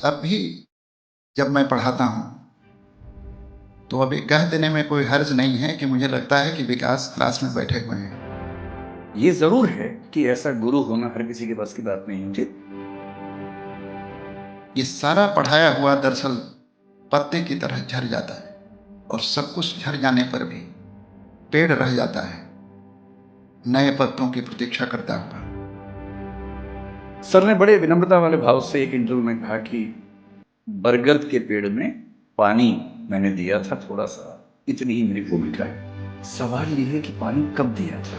अब भी जब मैं पढ़ाता हूँ तो अभी कह देने में कोई हर्ज नहीं है कि मुझे लगता है कि विकास क्लास में बैठे हुए हैं। ये जरूर है कि ऐसा गुरु होना हर किसी के बस की बात नहीं होती। ये सारा पढ़ाया हुआ दरअसल पत्ते की तरह झड़ जाता है और सब कुछ झड़ जाने पर भी पेड़ रह जाता है नए पत्तों की प्रतीक्षा करता हुआ। सर ने बड़े विनम्रता वाले भाव से एक इंटरव्यू में कहा कि बरगद के पेड़ में पानी मैंने दिया था थोड़ा सा, इतनी ही मेरी भूमिका है। सवाल यह है कि पानी कब दिया था।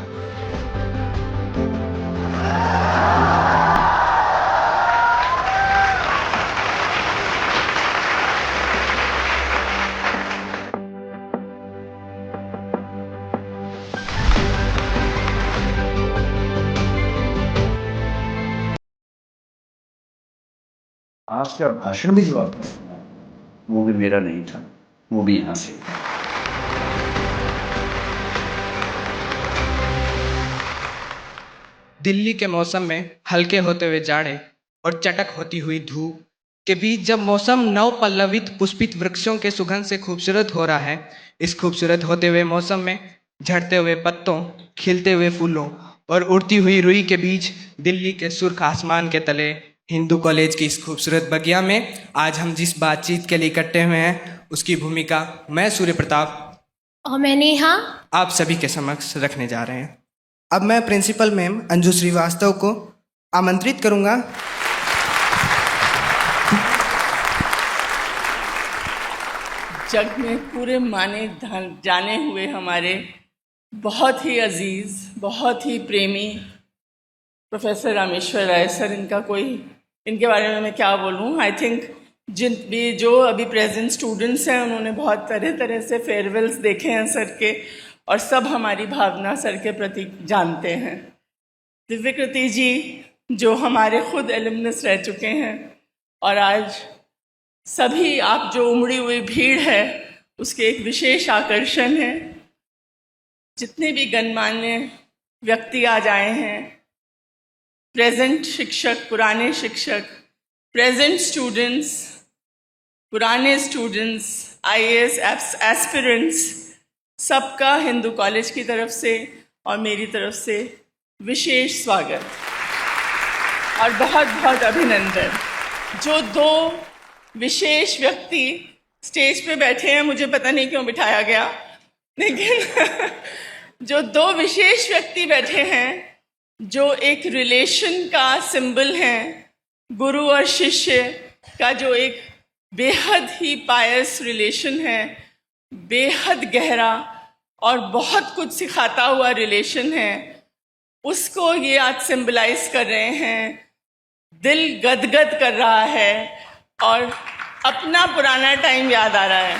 आपका भाषण भी जो आपने सुना वो भी मेरा नहीं था, वो भी यहां से। दिल्ली के मौसम में हल्के होते हुए जाड़े और चटक होती हुई धूप के बीच जब मौसम नव पल्लवित पुष्पित वृक्षों के सुगंध से खूबसूरत हो रहा है, इस खूबसूरत होते हुए मौसम में झड़ते हुए पत्तों, खिलते हुए फूलों और उड़ती हुई रुई के बीच दिल्ली के सुर्ख आसमान के तले हिंदू कॉलेज की इस खूबसूरत बगिया में आज हम जिस बातचीत के लिए इकट्ठे हुए हैं उसकी भूमिका मैं सूर्य प्रताप और मैं नेहा आप सभी के समक्ष रखने जा रहे हैं। अब मैं प्रिंसिपल मैम अंजू श्रीवास्तव को आमंत्रित करूंगा। जग में पूरे माने जाने हुए हमारे बहुत ही अजीज़, बहुत ही प्रेमी प्रोफेसर रामेश्वर राय सर, इनके बारे में मैं क्या बोलूँ। आई थिंक जो अभी प्रेजेंट स्टूडेंट्स हैं उन्होंने बहुत तरह तरह से फेयरवेल्स देखे हैं सर के, और सब हमारी भावना सर के प्रति जानते हैं। दिव्यकृति जी जो हमारे खुद एलुमनस रह चुके हैं, और आज सभी आप जो उमड़ी हुई भीड़ है उसके एक विशेष आकर्षण है। जितने भी गणमान्य व्यक्ति आज आए हैं, प्रेजेंट शिक्षक, पुराने शिक्षक, प्रेजेंट स्टूडेंट्स, पुराने स्टूडेंट्स, आईएएस एस्पिरेंट्स, सबका हिंदू कॉलेज की तरफ से और मेरी तरफ से विशेष स्वागत और बहुत बहुत अभिनंदन। जो दो विशेष व्यक्ति स्टेज पे बैठे हैं, मुझे पता नहीं क्यों बिठाया गया, लेकिन जो दो विशेष व्यक्ति बैठे हैं जो एक रिलेशन का सिंबल हैं, गुरु और शिष्य का जो एक बेहद ही पायस रिलेशन है, बेहद गहरा और बहुत कुछ सिखाता हुआ रिलेशन है, उसको ये आज सिंबलाइज कर रहे हैं। दिल गदगद कर रहा है और अपना पुराना टाइम याद आ रहा है।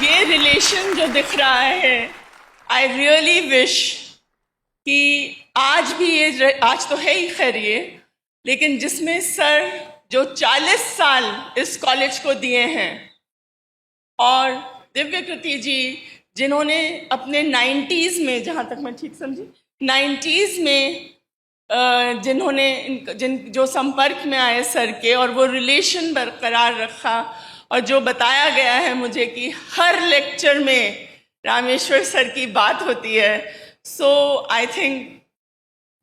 ये रिलेशन जो दिख रहा है, आई रियली विश कि आज भी ये, आज तो है ही खैर ये, लेकिन जिसमें सर जो 40 साल इस कॉलेज को दिए हैं, और दिव्यकृति जी जिन्होंने अपने 90s में, जहाँ तक मैं ठीक समझी, 90s में जो संपर्क में आए सर के और वो रिलेशन बरकरार रखा, और जो बताया गया है मुझे कि हर लेक्चर में रामेश्वर सर की बात होती है। So I think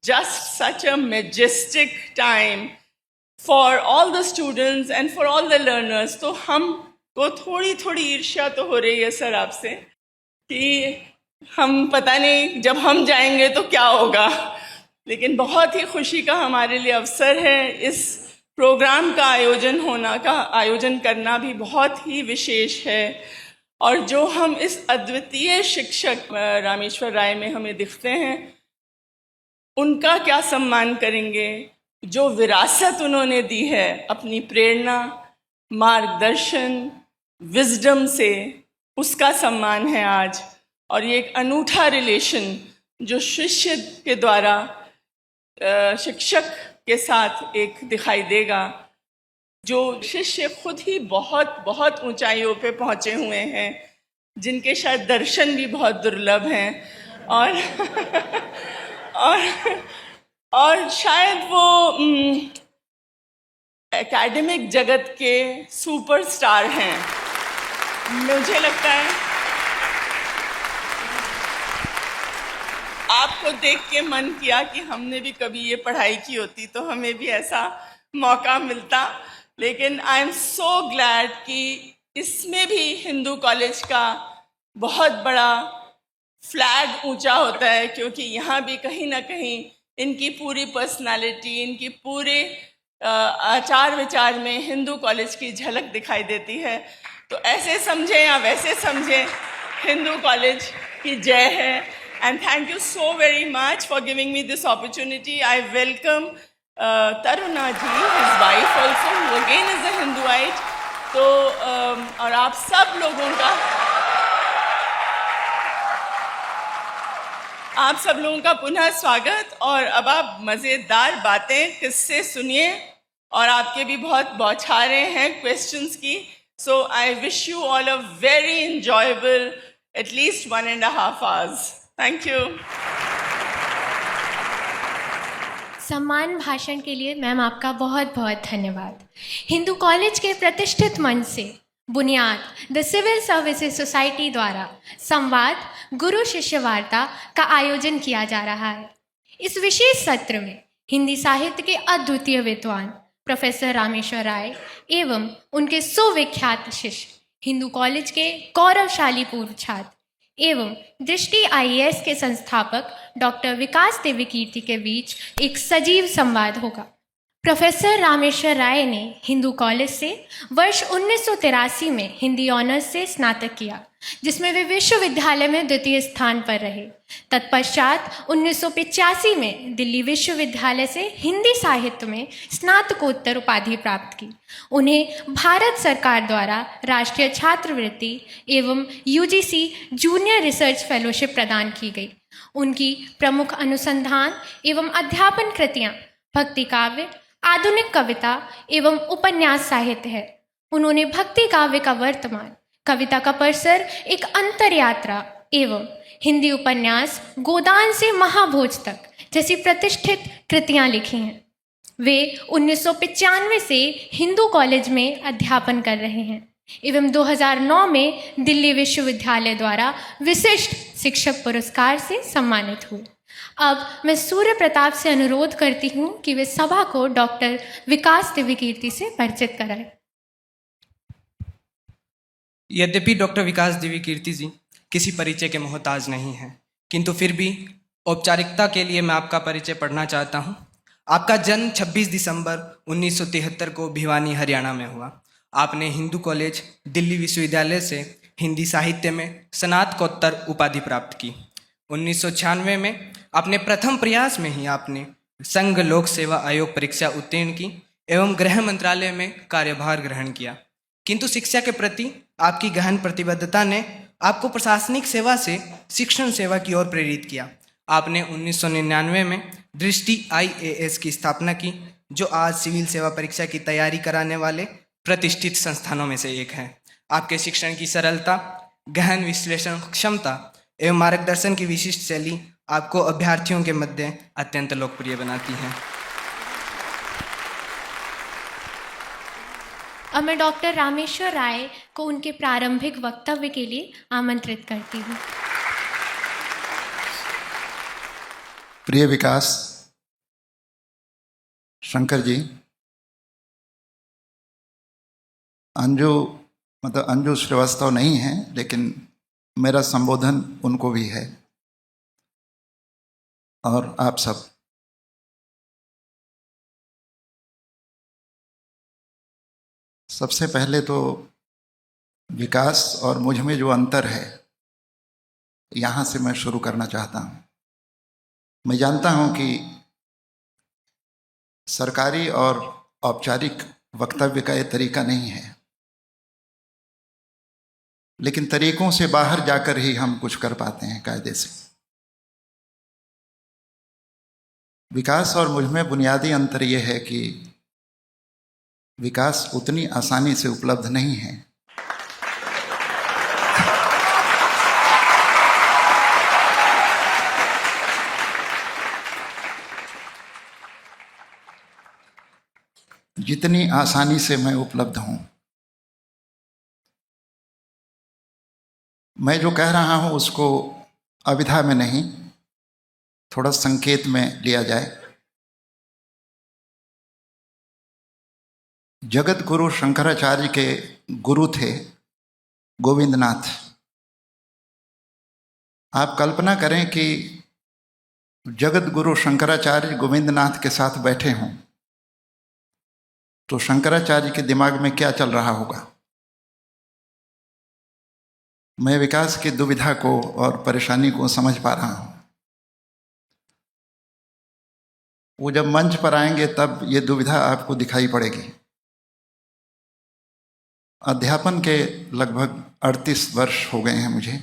just such a majestic time for all the students and for all the learners। तो हमको थोड़ी थोड़ी ईर्ष्या तो हो रही है सर आपसे कि हम पता नहीं जब हम जाएंगे तो क्या होगा, लेकिन बहुत ही खुशी का हमारे लिए अवसर है। इस प्रोग्राम का आयोजन करना भी बहुत ही विशेष है, और जो हम इस अद्वितीय शिक्षक रामेश्वर राय में हमें दिखते हैं, उनका क्या सम्मान करेंगे। जो विरासत उन्होंने दी है अपनी प्रेरणा, मार्गदर्शन, विजडम से, उसका सम्मान है आज। और ये एक अनूठा रिलेशन जो शिष्य के द्वारा शिक्षक के साथ एक दिखाई देगा, जो शिष्य खुद ही बहुत बहुत ऊंचाइयों पे पहुंचे हुए हैं, जिनके शायद दर्शन भी बहुत दुर्लभ हैं, और शायद वो एकेडमिक जगत के सुपरस्टार हैं। मुझे लगता है आपको देख के मन किया कि हमने भी कभी ये पढ़ाई की होती तो हमें भी ऐसा मौका मिलता। लेकिन आई एम सो ग्लैड कि इसमें भी हिंदू कॉलेज का बहुत बड़ा फ्लैग ऊंचा होता है, क्योंकि यहाँ भी कहीं ना कहीं इनकी पूरी पर्सनालिटी, इनकी पूरे आचार विचार में हिंदू कॉलेज की झलक दिखाई देती है। तो ऐसे समझें या वैसे समझें, हिंदू कॉलेज की जय है। And thank you so very much for giving me this opportunity. I welcome Taruna ji, his wife also, who again is a Hinduite. तो और आप सब लोगों का पुनः स्वागत। और अब आप मज़ेदार बातें, किस्से सुनिए, और आपके भी बहुत बौछारें हैं क्वेश्चंस की। So I wish you all a very enjoyable at least 1.5 hours. Thank you. सम्मान भाषण के लिए मैम आपका बहुत बहुत धन्यवाद। हिंदू कॉलेज के प्रतिष्ठित मंच से बुनियाद द सिविल सर्विसेज सोसाइटी द्वारा संवाद गुरु शिष्य वार्ता का आयोजन किया जा रहा है। इस विशेष सत्र में हिंदी साहित्य के अद्वितीय विद्वान प्रोफेसर रामेश्वर राय एवं उनके सुविख्यात शिष्य, हिंदू कॉलेज के गौरवशाली पूर्व छात्र एवं दृष्टि आईएएस के संस्थापक डॉक्टर विकास देवीकीर्ति के बीच एक सजीव संवाद होगा। प्रोफेसर रामेश्वर राय ने हिंदू कॉलेज से वर्ष 1983 में हिंदी ऑनर्स से स्नातक किया, जिसमें वे विश्वविद्यालय में द्वितीय स्थान पर रहे। तत्पश्चात 1985 में दिल्ली विश्वविद्यालय से हिंदी साहित्य में स्नातकोत्तर उपाधि प्राप्त की। उन्हें भारत सरकार द्वारा राष्ट्रीय छात्रवृत्ति एवं यूजीसी जूनियर रिसर्च फेलोशिप प्रदान की गई। उनकी प्रमुख अनुसंधान एवं अध्यापन कृतियाँ भक्ति काव्य, आधुनिक कविता एवं उपन्यास साहित्य है। उन्होंने भक्ति काव्य का वर्तमान, कविता का परसर, एक अंतरयात्रा एवं हिंदी उपन्यास गोदान से महाभोज तक जैसी प्रतिष्ठित कृतियां लिखी हैं। वे 1995 से हिंदू कॉलेज में अध्यापन कर रहे हैं एवं 2009 में दिल्ली विश्वविद्यालय द्वारा विशिष्ट शिक्षक पुरस्कार से सम्मानित हुए। अब मैं सूर्य प्रताप से अनुरोध करती हूँ कि वे सभा को डॉक्टर विकास देवीकीर्ति से परिचित कराएं। यद्यपि डॉक्टर विकास देवीकीर्ति जी किसी परिचय के मोहताज नहीं हैं, किंतु फिर भी औपचारिकता के लिए मैं आपका परिचय पढ़ना चाहता हूँ। आपका जन्म 26 दिसंबर 1973 को भिवानी, हरियाणा में हुआ। आपने हिंदू कॉलेज दिल्ली विश्वविद्यालय से हिंदी साहित्य में स्नातकोत्तर उपाधि प्राप्त की। 1996 में अपने प्रथम प्रयास में ही आपने संघ लोक सेवा आयोग परीक्षा उत्तीर्ण की एवं गृह मंत्रालय में कार्यभार ग्रहण किया। किंतु शिक्षा के प्रति आपकी गहन प्रतिबद्धता ने आपको प्रशासनिक सेवा से शिक्षण सेवा की ओर प्रेरित किया। आपने 1999 में दृष्टि आईएएस की स्थापना की, जो आज सिविल सेवा परीक्षा की तैयारी कराने वाले प्रतिष्ठित संस्थानों में से एक है। आपके शिक्षण की सरलता, गहन विश्लेषण क्षमता एवं मार्गदर्शन की विशिष्ट शैली आपको अभ्यर्थियों के मध्य अत्यंत लोकप्रिय बनाती है। अब मैं डॉक्टर रामेश्वर राय को उनके प्रारंभिक वक्तव्य के लिए आमंत्रित करती हूँ। प्रिय विकास, शंकर जी, अंजू श्रीवास्तव नहीं है, लेकिन मेरा संबोधन उनको भी है और आप सब। सबसे पहले तो विकास और मुझ में जो अंतर है, यहाँ से मैं शुरू करना चाहता हूँ। मैं जानता हूँ कि सरकारी और औपचारिक वक्तव्य का ये तरीका नहीं है, लेकिन तरीकों से बाहर जाकर ही हम कुछ कर पाते हैं कायदे से। विकास और मुझ में बुनियादी अंतर ये है कि विकास उतनी आसानी से उपलब्ध नहीं है। इतनी आसानी से मैं उपलब्ध हूं। मैं जो कह रहा हूं उसको अविधा में नहीं, थोड़ा संकेत में लिया जाए। जगत गुरु शंकराचार्य के गुरु थे गोविंदनाथ। आप कल्पना करें कि जगत गुरु शंकराचार्य गोविंदनाथ के साथ बैठे हों तो शंकराचार्य के दिमाग में क्या चल रहा होगा। मैं विकास की दुविधा को और परेशानी को समझ पा रहा हूं। वो जब मंच पर आएंगे तब ये दुविधा आपको दिखाई पड़ेगी। अध्यापन के लगभग 38 वर्ष हो गए हैं मुझे।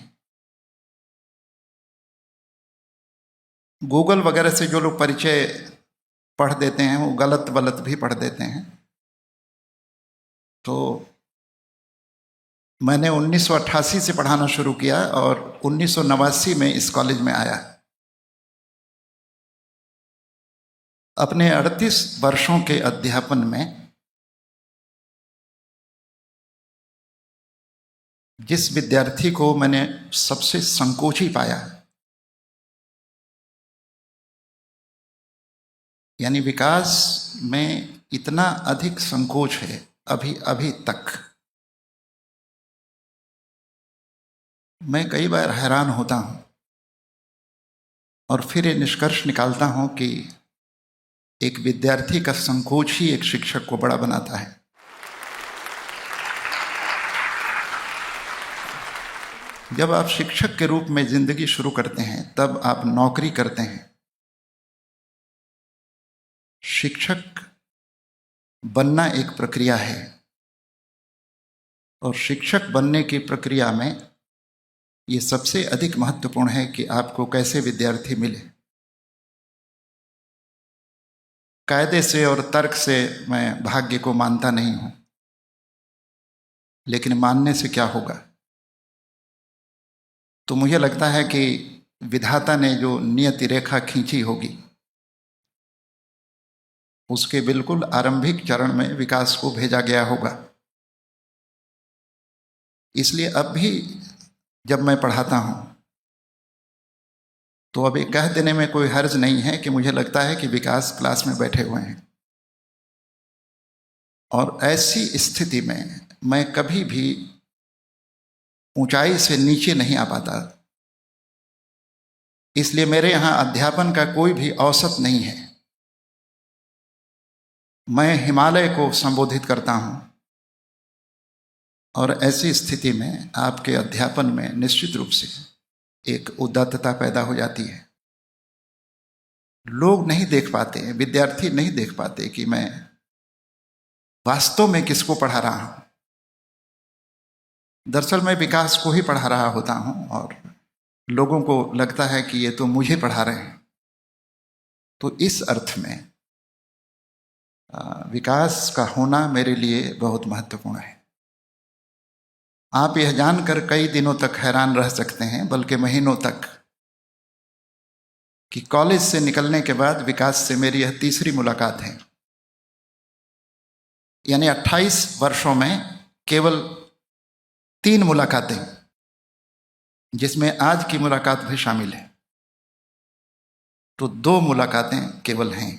गूगल वगैरह से जो लोग परिचय पढ़ देते हैं वो गलत वलत भी पढ़ देते हैं। तो मैंने 1988 से पढ़ाना शुरू किया और 1989 में इस कॉलेज में आया। अपने 38 वर्षों के अध्यापन में जिस विद्यार्थी को मैंने सबसे संकोची पाया, यानी विकास में इतना अधिक संकोच है अभी तक, मैं कई बार हैरान होता हूं और फिर ये निष्कर्ष निकालता हूं कि एक विद्यार्थी का संकोच ही एक शिक्षक को बड़ा बनाता है। जब आप शिक्षक के रूप में जिंदगी शुरू करते हैं तब आप नौकरी करते हैं। शिक्षक बनना एक प्रक्रिया है और शिक्षक बनने की प्रक्रिया में ये सबसे अधिक महत्वपूर्ण है कि आपको कैसे विद्यार्थी मिले। कायदे से और तर्क से मैं भाग्य को मानता नहीं हूं, लेकिन मानने से क्या होगा। तो मुझे लगता है कि विधाता ने जो नियति रेखा खींची होगी उसके बिल्कुल आरंभिक चरण में विकास को भेजा गया होगा। इसलिए अब भी जब मैं पढ़ाता हूं तो अब ये कह देने में कोई हर्ज नहीं है कि मुझे लगता है कि विकास क्लास में बैठे हुए हैं। और ऐसी स्थिति में मैं कभी भी ऊंचाई से नीचे नहीं आ पाता। इसलिए मेरे यहां अध्यापन का कोई भी औसत नहीं है। मैं हिमालय को संबोधित करता हूं और ऐसी स्थिति में आपके अध्यापन में निश्चित रूप से एक उदात्तता पैदा हो जाती है। लोग नहीं देख पाते, विद्यार्थी नहीं देख पाते कि मैं वास्तव में किसको पढ़ा रहा हूं। दरअसल मैं विकास को ही पढ़ा रहा होता हूं और लोगों को लगता है कि ये तो मुझे पढ़ा रहे हैं। तो इस अर्थ में विकास का होना मेरे लिए बहुत महत्वपूर्ण है। आप यह जानकर कई दिनों तक हैरान रह सकते हैं, बल्कि महीनों तक, कि कॉलेज से निकलने के बाद विकास से मेरी यह तीसरी मुलाकात है। यानी 28 वर्षों में केवल 3 मुलाकातें, जिसमें आज की मुलाकात भी शामिल है। तो 2 मुलाकातें केवल हैं,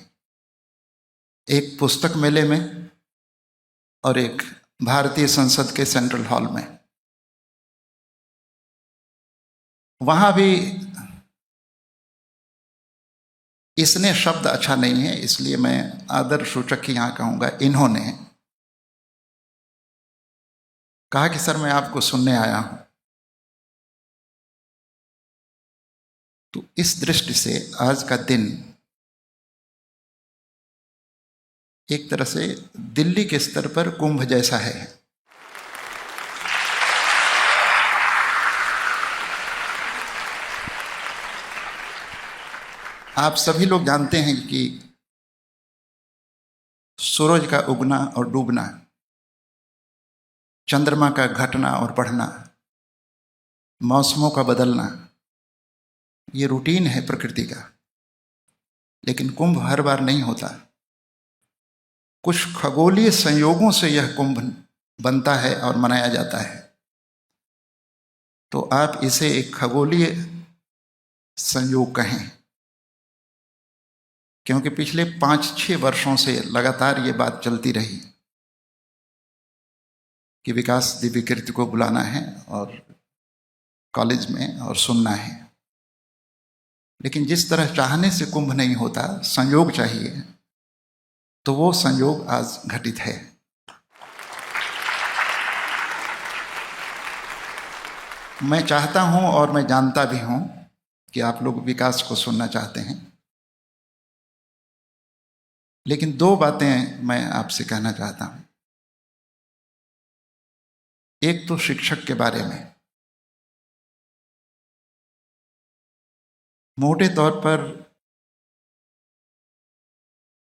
एक पुस्तक मेले में और एक भारतीय संसद के सेंट्रल हॉल में। वहां भी इसने शब्द अच्छा नहीं है, इसलिए मैं आदर सूचक ही यहां कहूंगा। इन्होंने कहा कि सर मैं आपको सुनने आया हूं। तो इस दृष्टि से आज का दिन एक तरह से दिल्ली के स्तर पर कुंभ जैसा है। आप सभी लोग जानते हैं कि सूरज का उगना और डूबना, चंद्रमा का घटना और बढ़ना, मौसमों का बदलना, ये रूटीन है प्रकृति का। लेकिन कुंभ हर बार नहीं होता। कुछ खगोलीय संयोगों से यह कुंभ बनता है और मनाया जाता है। तो आप इसे एक खगोलीय संयोग कहें, क्योंकि पिछले 5-6 वर्षों से लगातार ये बात चलती रही कि विकास दिव्य कीर्ति को बुलाना है और कॉलेज में और सुनना है। लेकिन जिस तरह चाहने से कुंभ नहीं होता, संयोग चाहिए, तो वो संयोग आज घटित है। मैं चाहता हूं और मैं जानता भी हूं कि आप लोग विकास को सुनना चाहते हैं, लेकिन 2 बातें मैं आपसे कहना चाहता हूं। एक तो शिक्षक के बारे में। मोटे तौर पर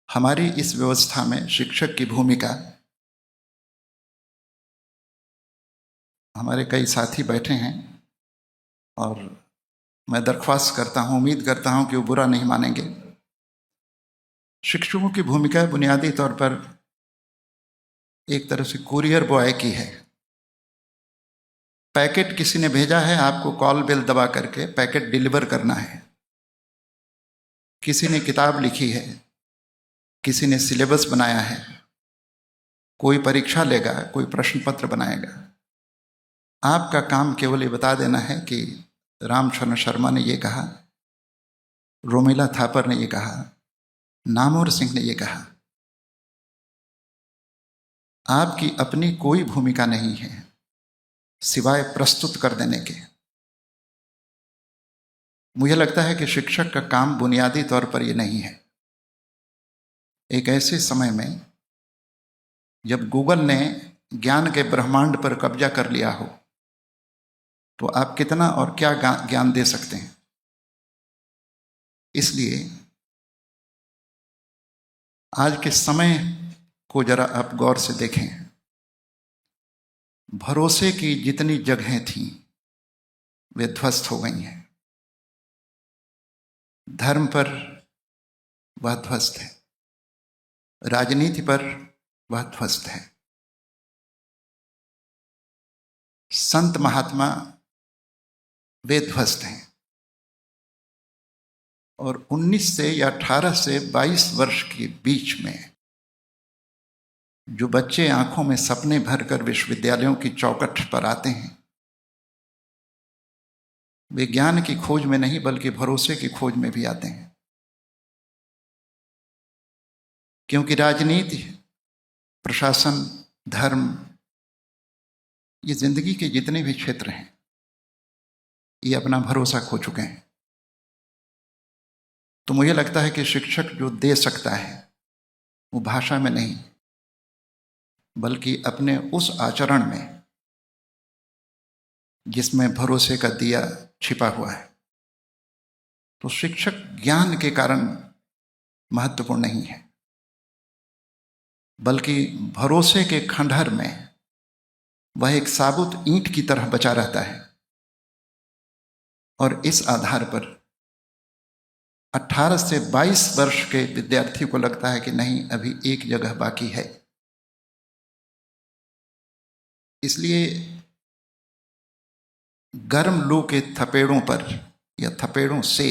हमारी इस व्यवस्था में शिक्षक की भूमिका, हमारे कई साथी बैठे हैं और मैं दरख्वास्त करता हूं, उम्मीद करता हूं कि वो बुरा नहीं मानेंगे। शिक्षकों की भूमिका बुनियादी तौर पर एक तरह से कुरियर बॉय की है। पैकेट किसी ने भेजा है, आपको कॉल बेल दबा करके पैकेट डिलीवर करना है। किसी ने किताब लिखी है, किसी ने सिलेबस बनाया है, कोई परीक्षा लेगा, कोई प्रश्न पत्र बनाएगा। आपका काम केवल ये बता देना है कि रामचरण शर्मा ने ये कहा, रोमिला थापर ने ये कहा, नामवर सिंह ने ये कहा। आपकी अपनी कोई भूमिका नहीं है सिवाय प्रस्तुत कर देने के। मुझे लगता है कि शिक्षक का काम बुनियादी तौर पर ये नहीं है। एक ऐसे समय में जब गूगल ने ज्ञान के ब्रह्मांड पर कब्जा कर लिया हो, तो आप कितना और क्या ज्ञान दे सकते हैं। इसलिए आज के समय को जरा आप गौर से देखें। भरोसे की जितनी जगहें थीं वे ध्वस्त हो गई हैं। धर्म पर वह ध्वस्त है, राजनीति पर वह ध्वस्त है, संत महात्मा वे ध्वस्त हैं। और 19 से या 18 से 22 वर्ष के बीच में जो बच्चे आंखों में सपने भरकर विश्वविद्यालयों की चौखट पर आते हैं, वे ज्ञान की खोज में नहीं बल्कि भरोसे की खोज में भी आते हैं। क्योंकि राजनीति, प्रशासन, धर्म, ये जिंदगी के जितने भी क्षेत्र हैं, ये अपना भरोसा खो चुके हैं। तो मुझे लगता है कि शिक्षक जो दे सकता है वो भाषा में नहीं बल्कि अपने उस आचरण में जिसमें भरोसे का दिया छिपा हुआ है। तो शिक्षक ज्ञान के कारण महत्वपूर्ण नहीं है बल्कि भरोसे के खंडहर में वह एक साबुत ईंट की तरह बचा रहता है। और इस आधार पर 18 से 22 वर्ष के विद्यार्थी को लगता है कि नहीं, अभी एक जगह बाकी है। इसलिए गर्म लू के थपेड़ों पर या थपेड़ों से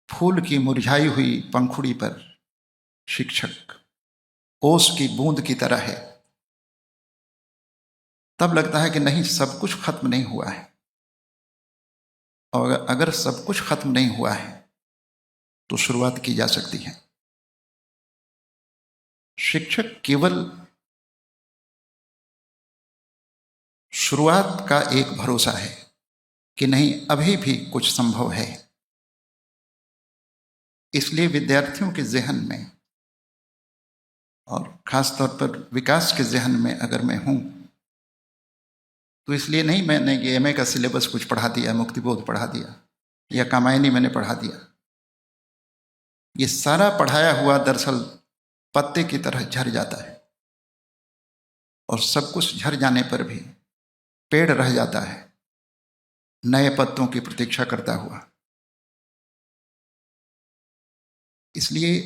फूल की मुरझाई हुई पंखुड़ी पर शिक्षक ओस की बूंद की तरह है। तब लगता है कि नहीं, सब कुछ खत्म नहीं हुआ है। और अगर सब कुछ खत्म नहीं हुआ है तो शुरुआत की जा सकती है। शिक्षक केवल शुरुआत का एक भरोसा है कि नहीं, अभी भी कुछ संभव है। इसलिए विद्यार्थियों के जहन में और खास तौर पर विकास के जहन में अगर मैं हूं तो इसलिए नहीं मैंने ये एमए का सिलेबस कुछ पढ़ा दिया, मुक्तिबोध पढ़ा दिया या कामायनी मैंने पढ़ा दिया। ये सारा पढ़ाया हुआ दरअसल पत्ते की तरह झड़ जाता है और सब कुछ झड़ जाने पर भी पेड़ रह जाता है नए पत्तों की प्रतीक्षा करता हुआ। इसलिए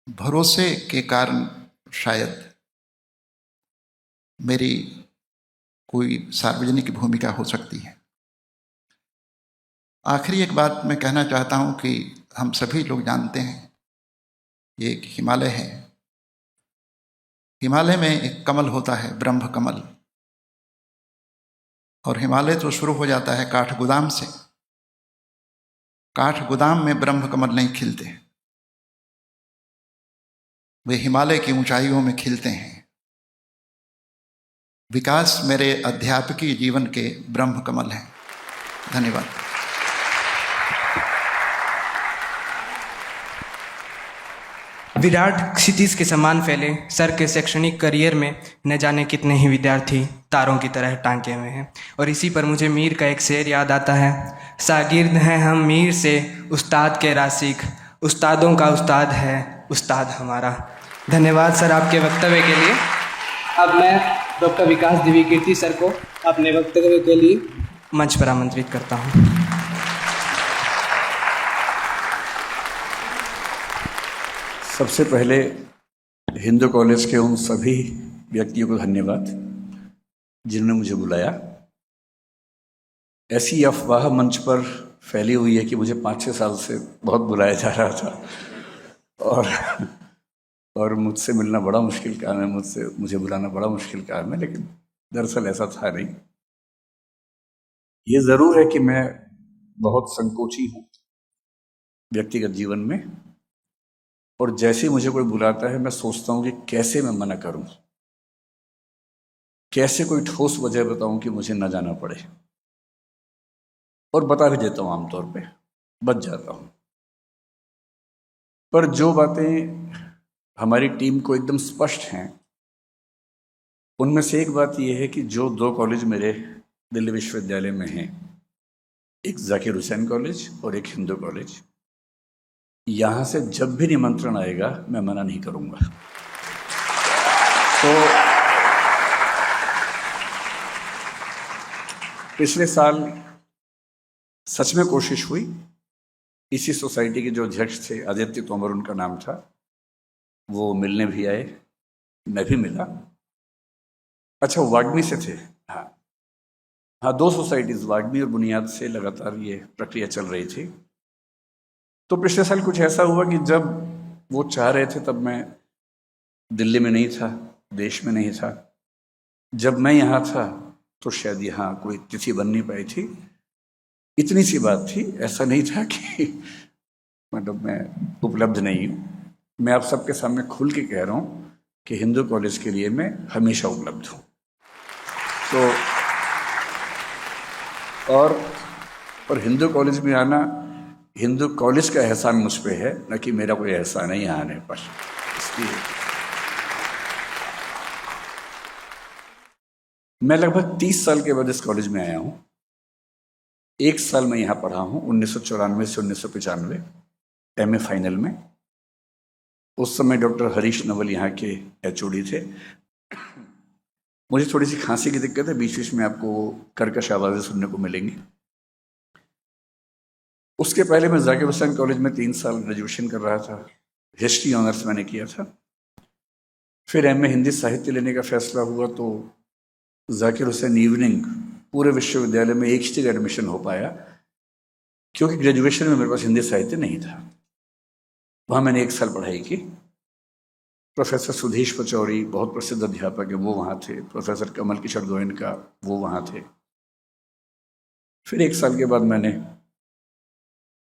भरोसे के कारण शायद मेरी कोई सार्वजनिक भूमिका हो सकती है। आखिरी एक बात मैं कहना चाहता हूं कि हम सभी लोग जानते हैं ये एक हिमालय है। हिमालय में एक कमल होता है, ब्रह्म कमल, और हिमालय तो शुरू हो जाता है काठगोदाम से। काठगोदाम में ब्रह्म कमल नहीं खिलते, वे हिमालय की ऊंचाइयों में खिलते हैं। विकास मेरे अध्यापकीय जीवन के ब्रह्म कमल हैं। धन्यवाद। विराट क्षितिज के समान फैले सर के शैक्षणिक करियर में न जाने कितने ही विद्यार्थी तारों की तरह टांके हुए हैं। और इसी पर मुझे मीर का एक शेर याद आता है, शागिर्द हैं हम मीर से उस्ताद के रासिक, उस्तादों का उस्ताद है उस्ताद हमारा। धन्यवाद सर आपके वक्तव्य के लिए। अब मैं डॉक्टर विकास दिव्यकीर्ति सर को अपने वक्तव्य के लिए मंच पर आमंत्रित करता हूँ। सबसे पहले हिंदू कॉलेज के उन सभी व्यक्तियों को धन्यवाद जिन्होंने मुझे बुलाया। ऐसी अफवाह मंच पर फैली हुई है कि मुझे 5-6 साल से बहुत बुलाया जा रहा था और मुझसे मिलना बड़ा मुश्किल काम है, मुझे बुलाना बड़ा मुश्किल काम है, लेकिन दरअसल ऐसा था नहीं। ये ज़रूर है कि मैं बहुत संकोची हूँ व्यक्तिगत जीवन में, और जैसे ही मुझे कोई बुलाता है मैं सोचता हूँ कि कैसे मैं मना करूँ, कैसे कोई ठोस वजह बताऊँ कि मुझे न जाना पड़े, और बता भी देता हूँ, आमतौर पे बच जाता हूँ। पर जो बातें हमारी टीम को एकदम स्पष्ट हैं, उनमें से एक बात यह है कि जो 2 कॉलेज मेरे दिल्ली विश्वविद्यालय में हैं, एक जाकिर हुसैन कॉलेज और एक हिंदू कॉलेज, यहाँ से जब भी निमंत्रण आएगा मैं मना नहीं करूँगा। तो पिछले साल सच में कोशिश हुई, इसी सोसाइटी के जो अध्यक्ष थे, आदित्य तोमर उनका नाम था, वो मिलने भी आए, मैं भी मिला। अच्छा, वाग्मी से थे। हाँ 2 सोसाइटीज़, वाग्मी और बुनियाद से लगातार ये प्रक्रिया चल रही थी। तो पिछले साल कुछ ऐसा हुआ कि जब वो चाह रहे थे तब मैं दिल्ली में नहीं था, देश में नहीं था। जब मैं यहाँ था तो शायद यहाँ कोई तिथि बन नहीं पाई थी। इतनी सी बात थी, ऐसा नहीं था कि मतलब मैं उपलब्ध नहीं हूँ। मैं आप सबके सामने खुल के कह रहा हूँ कि हिंदू कॉलेज के लिए मैं हमेशा उपलब्ध हूँ। तो और हिंदू कॉलेज में आना, हिंदू कॉलेज का एहसान मुझ पे है, न कि मेरा कोई एहसान है यहाँ आने पर। इसलिए मैं लगभग 30 साल के बाद इस कॉलेज में आया हूँ। 1 साल मैं यहाँ पढ़ा हूँ, 1994 से 1995 MA फाइनल में। उस समय डॉक्टर हरीश नवल यहाँ के HOD थे। मुझे थोड़ी सी खांसी की दिक्कत है, बीच बीच में आपको कर्कश आवाज़ें सुनने को मिलेंगी। उसके पहले मैं जाकिर हुसैन कॉलेज में 3 साल ग्रेजुएशन कर रहा था, हिस्ट्री ऑनर्स मैंने किया था। फिर MA हिंदी साहित्य लेने का फैसला हुआ तो जाकिर हुसैन इवनिंग पूरे विश्वविद्यालय में एक ही जगह एडमिशन हो पाया, क्योंकि ग्रेजुएशन में मेरे पास हिंदी साहित्य नहीं था। वहाँ मैंने 1 साल पढ़ाई की। प्रोफेसर सुधीश पचौरी बहुत प्रसिद्ध अध्यापक है, वो वहाँ थे। प्रोफेसर कमल किशोर गोयनका वो वहाँ थे। फिर 1 साल के बाद मैंने,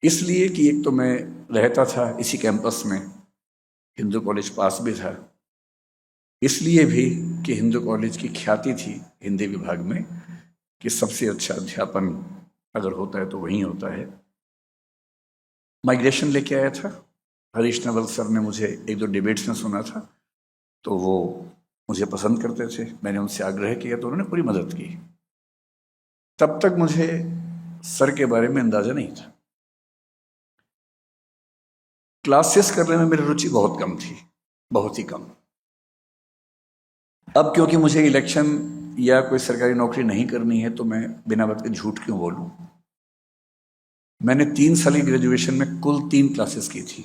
इसलिए कि एक तो मैं रहता था इसी कैंपस में, हिंदू कॉलेज पास भी था, इसलिए भी कि हिंदू कॉलेज की ख्याति थी हिंदी विभाग में कि सबसे अच्छा अध्यापन अगर होता है तो वहीं होता है। माइग्रेशन लेके आया था। हरीश नवल सर ने मुझे 1-2 डिबेट्स में सुना था, तो वो मुझे पसंद करते थे। मैंने उनसे आग्रह किया तो उन्होंने पूरी मदद की। तब तक मुझे सर के बारे में अंदाजा नहीं था। क्लासेस करने में मेरी रुचि बहुत कम थी, बहुत ही कम। अब क्योंकि मुझे इलेक्शन या कोई सरकारी नौकरी नहीं करनी है तो मैं बिना बात के झूठ क्यों बोलूं। मैंने 3 साल की ग्रेजुएशन में कुल 3 क्लासेस की थी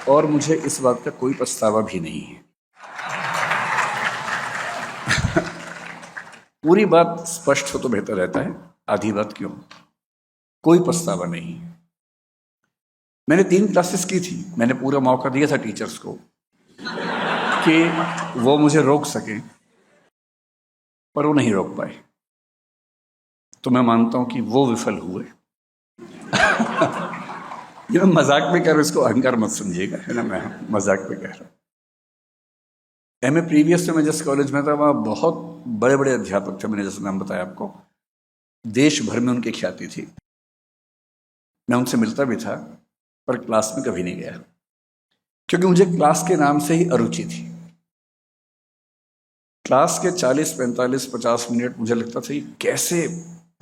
और मुझे इस बात का कोई पछतावा भी नहीं है। पूरी बात स्पष्ट हो तो बेहतर रहता है, आधी बात क्यों। कोई पछतावा नहीं है। मैंने 3 क्लासेस की थी, मैंने पूरा मौका दिया था टीचर्स को कि वो मुझे रोक सकें, पर वो नहीं रोक पाए। तो मैं मानता हूं कि वो विफल हुए। ये मैं मजाक में कह रहा हूं, इसको अहंकार मत समझिएगा, है ना, मैं मजाक में कह रहा हूं। एमए प्रीवियस में मैं जिस कॉलेज में था वहाँ बहुत बड़े बड़े अध्यापक थे, मैंने जैसे नाम बताया आपको, देश भर में उनकी ख्याति थी। मैं उनसे मिलता भी था, पर क्लास में कभी नहीं गया, क्योंकि मुझे क्लास के नाम से ही अरुचि थी। क्लास के 40, 45, 50 मिनट मुझे लगता था कि कैसे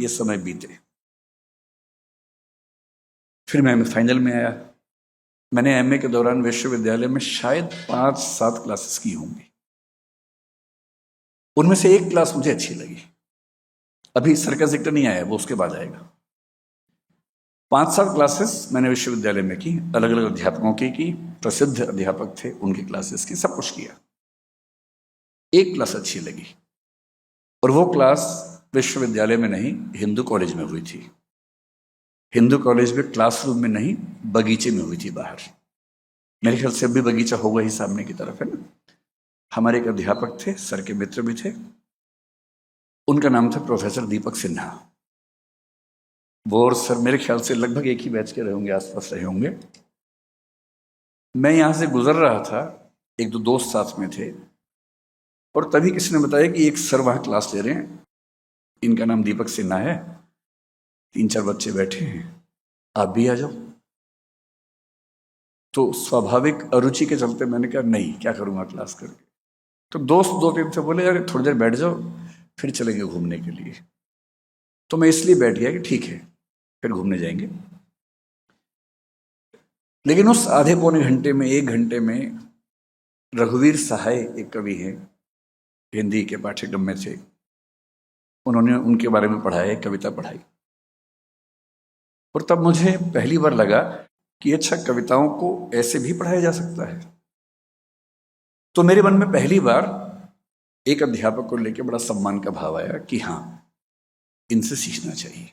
ये समय बीते। फिर मैं फाइनल में आया। मैंने एमए के दौरान विश्वविद्यालय में शायद 5-7 क्लासेस की होंगी। उनमें से एक क्लास मुझे अच्छी लगी। अभी सर का जिक्र नहीं आया, वो उसके बाद आएगा। 5-7 क्लासेस मैंने विश्वविद्यालय में की, अलग अलग अध्यापकों की, प्रसिद्ध अध्यापक थे उनकी क्लासेस की, सब कुछ किया। एक क्लास अच्छी लगी, और वो क्लास विश्वविद्यालय में नहीं, हिंदू कॉलेज में हुई थी। हिंदू कॉलेज में क्लासरूम में नहीं, बगीचे में हुई थी बाहर। मेरे ख्याल से भी बगीचा होगा ही सामने की तरफ, है ना। हमारे एक अध्यापक थे, सर के मित्र भी थे, उनका नाम था प्रोफेसर दीपक सिन्हा। वो और सर मेरे ख्याल से लगभग एक ही बैच के रहे होंगे, आसपास रहे होंगे। मैं यहाँ से गुजर रहा था, 1-2 दोस्त साथ में थे, और तभी किसी ने बताया कि एक सर वहाँ क्लास ले रहे हैं, इनका नाम दीपक सिन्हा है, 3-4 बच्चे बैठे हैं, आप भी आ जाओ। तो स्वाभाविक अरुचि के चलते मैंने कहा नहीं, क्या करूँगा क्लास करके। तो दोस्त 2-3 से बोले यार थोड़ी देर बैठ जाओ, फिर चलेंगे घूमने के लिए। तो मैं इसलिए बैठ गया कि ठीक है, फिर घूमने जाएंगे। लेकिन उस आधे पौने घंटे में, 1 घंटे में, रघुवीर सहाय एक कवि हैं, हिंदी के पाठ्यक्रम में थे, उन्होंने उनके बारे में पढ़ाया, कविता पढ़ाई। और तब मुझे पहली बार लगा कि अच्छा, कविताओं को ऐसे भी पढ़ाया जा सकता है। तो मेरे मन में पहली बार एक अध्यापक को लेकर बड़ा सम्मान का भाव आया कि हाँ, इनसे सीखना चाहिए।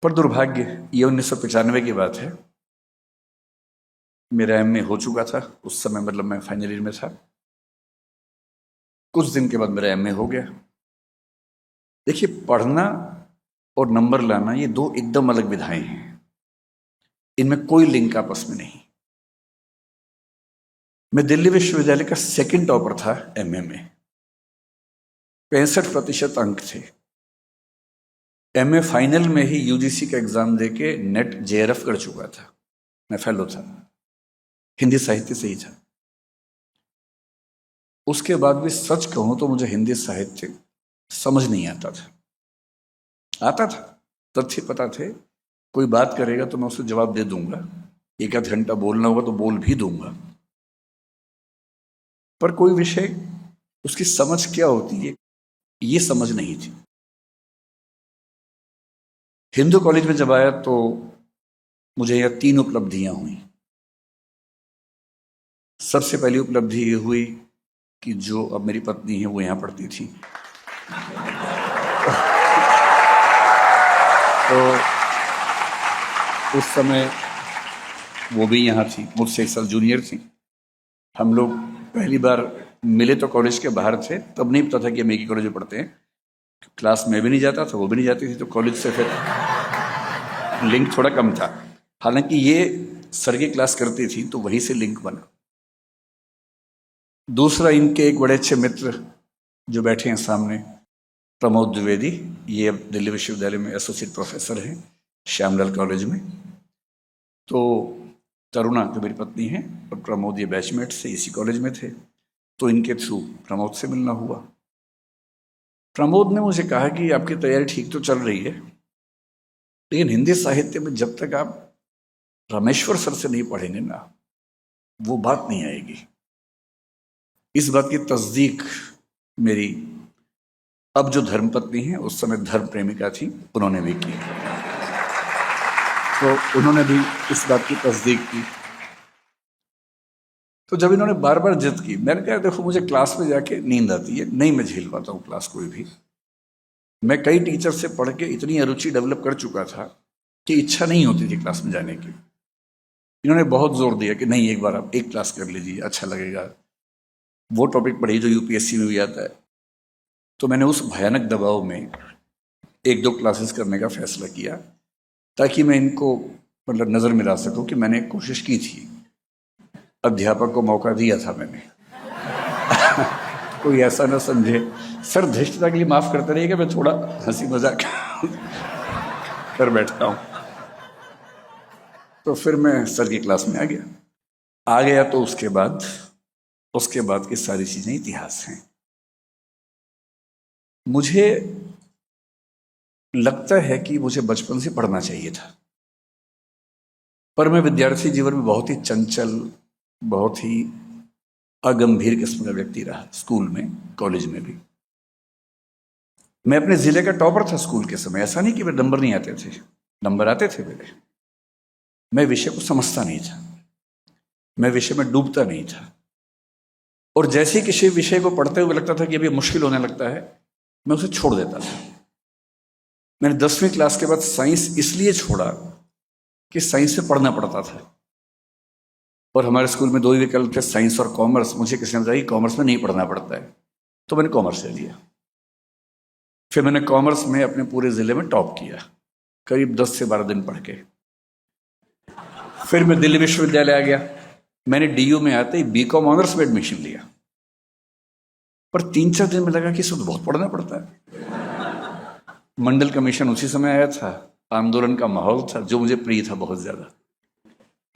पर दुर्भाग्य, ये 1995 की बात है, मेरा एमए हो चुका था उस समय, मतलब मैं फाइनल ईयर में था। कुछ दिन के बाद मेरा एमए हो गया। देखिए, पढ़ना और नंबर लाना ये 2 एकदम अलग विधाएं हैं, इनमें कोई लिंक आपस में नहीं। मैं दिल्ली विश्वविद्यालय का 2nd टॉपर था एमए में, 65% अंक थे। एमए फाइनल में ही यूजीसी का एग्जाम देके नेट जेआरएफ कर चुका था, मैं फेलो था, हिंदी साहित्य से ही था। उसके बाद भी सच कहूं तो मुझे हिंदी साहित्य समझ नहीं आता था, तथ्य पता थे, कोई बात करेगा तो मैं उसे जवाब दे दूंगा, 1-8 घंटा बोलना होगा तो बोल भी दूंगा, पर कोई विषय उसकी समझ क्या होती है ये समझ नहीं थी। हिंदू कॉलेज में जब आया तो मुझे यह 3 उपलब्धियां हुई। सबसे पहली उपलब्धि ये हुई कि जो अब मेरी पत्नी है वो यहाँ पढ़ती थी, तो उस समय वो भी यहाँ थी, मुझसे 1 साल जूनियर थी। हम लोग पहली बार मिले तो कॉलेज के बाहर थे, तब नहीं पता था कि हम एक ही कॉलेज में पढ़ते हैं। क्लास में भी नहीं जाता था, वो भी नहीं जाती थी, तो कॉलेज से फिर लिंक थोड़ा कम था। हालांकि ये सर की क्लास करती थी तो वहीं से लिंक बना। दूसरा, इनके एक बड़े अच्छे मित्र जो बैठे हैं सामने, प्रमोद द्विवेदी, ये अब दिल्ली विश्वविद्यालय में एसोसिएट प्रोफेसर हैं श्यामलाल कॉलेज में। तो तरुणा जो मेरी पत्नी है और प्रमोद ये बैचमेट से इसी कॉलेज में थे, तो इनके थ्रू प्रमोद से मिलना हुआ। प्रमोद ने मुझे कहा कि आपकी तैयारी ठीक तो चल रही है, लेकिन हिंदी साहित्य में जब तक आप रामेश्वर सर से नहीं पढ़ेंगे ना, वो बात नहीं आएगी। इस बात की तस्दीक मेरी अब जो धर्मपत्नी हैं उस समय धर्म प्रेमिका थी, उन्होंने भी की। तो उन्होंने भी इस बात की तस्दीक की। तो जब इन्होंने बार बार जिद की, मैंने कहा देखो मुझे क्लास में जाके नींद आती है, नहीं मैं झेल पाता हूँ क्लास कोई भी। मैं कई टीचर से पढ़ के इतनी अरुचि डेवलप कर चुका था कि इच्छा नहीं होती थी क्लास में जाने की। इन्होंने बहुत जोर दिया कि नहीं एक बार आप एक क्लास कर लीजिए, अच्छा लगेगा, वो टॉपिक पढ़िए जो यूपीएससी में भी आता है। तो मैंने उस भयानक दबाव में 1-2 क्लासेस करने का फैसला किया ताकि मैं इनको मतलब नज़र मिला सकूं कि मैंने कोशिश की थी, अध्यापक को मौका दिया था मैंने। कोई ऐसा ना समझे, सर धृष्टता के लिए माफ़ करते रहिए कि मैं थोड़ा हंसी मजाक कर बैठता हूँ। तो फिर मैं सर की क्लास में आ गया तो उसके बाद की सारी चीज़ें इतिहास हैं। मुझे लगता है कि मुझे बचपन से पढ़ना चाहिए था, पर मैं विद्यार्थी जीवन में बहुत ही चंचल, बहुत ही अगंभीर किस्म का व्यक्ति रहा। स्कूल में, कॉलेज में भी मैं अपने जिले का टॉपर था स्कूल के समय। ऐसा नहीं कि मेरे नंबर नहीं आते थे, नंबर आते थे मेरे। मैं विषय को समझता नहीं था, मैं विषय में डूबता नहीं था, और जैसे ही किसी विषय को पढ़ते हुए लगता था कि अभी मुश्किल होने लगता है, मैं उसे छोड़ देता था। मैंने 10वीं क्लास के बाद साइंस इसलिए छोड़ा कि साइंस से पढ़ना पड़ता था, और हमारे स्कूल में 2 ही विकल्प थे, साइंस और कॉमर्स। मुझे किसी ने बताया कि कॉमर्स में नहीं पढ़ना पड़ता है, तो मैंने कॉमर्स ले लिया। फिर मैंने कॉमर्स में अपने पूरे ज़िले में टॉप किया, करीब 10 से 12 दिन पढ़ के। फिर मैं दिल्ली विश्वविद्यालय आ गया। मैंने डीयू में आते ही बीकॉम ऑनर्स में एडमिशन लिया, पर 3-4 दिन में लगा कि इसको तो बहुत पढ़ना पड़ता है। मंडल कमीशन उसी समय आया था, आंदोलन का माहौल था जो मुझे प्रिय था बहुत ज़्यादा।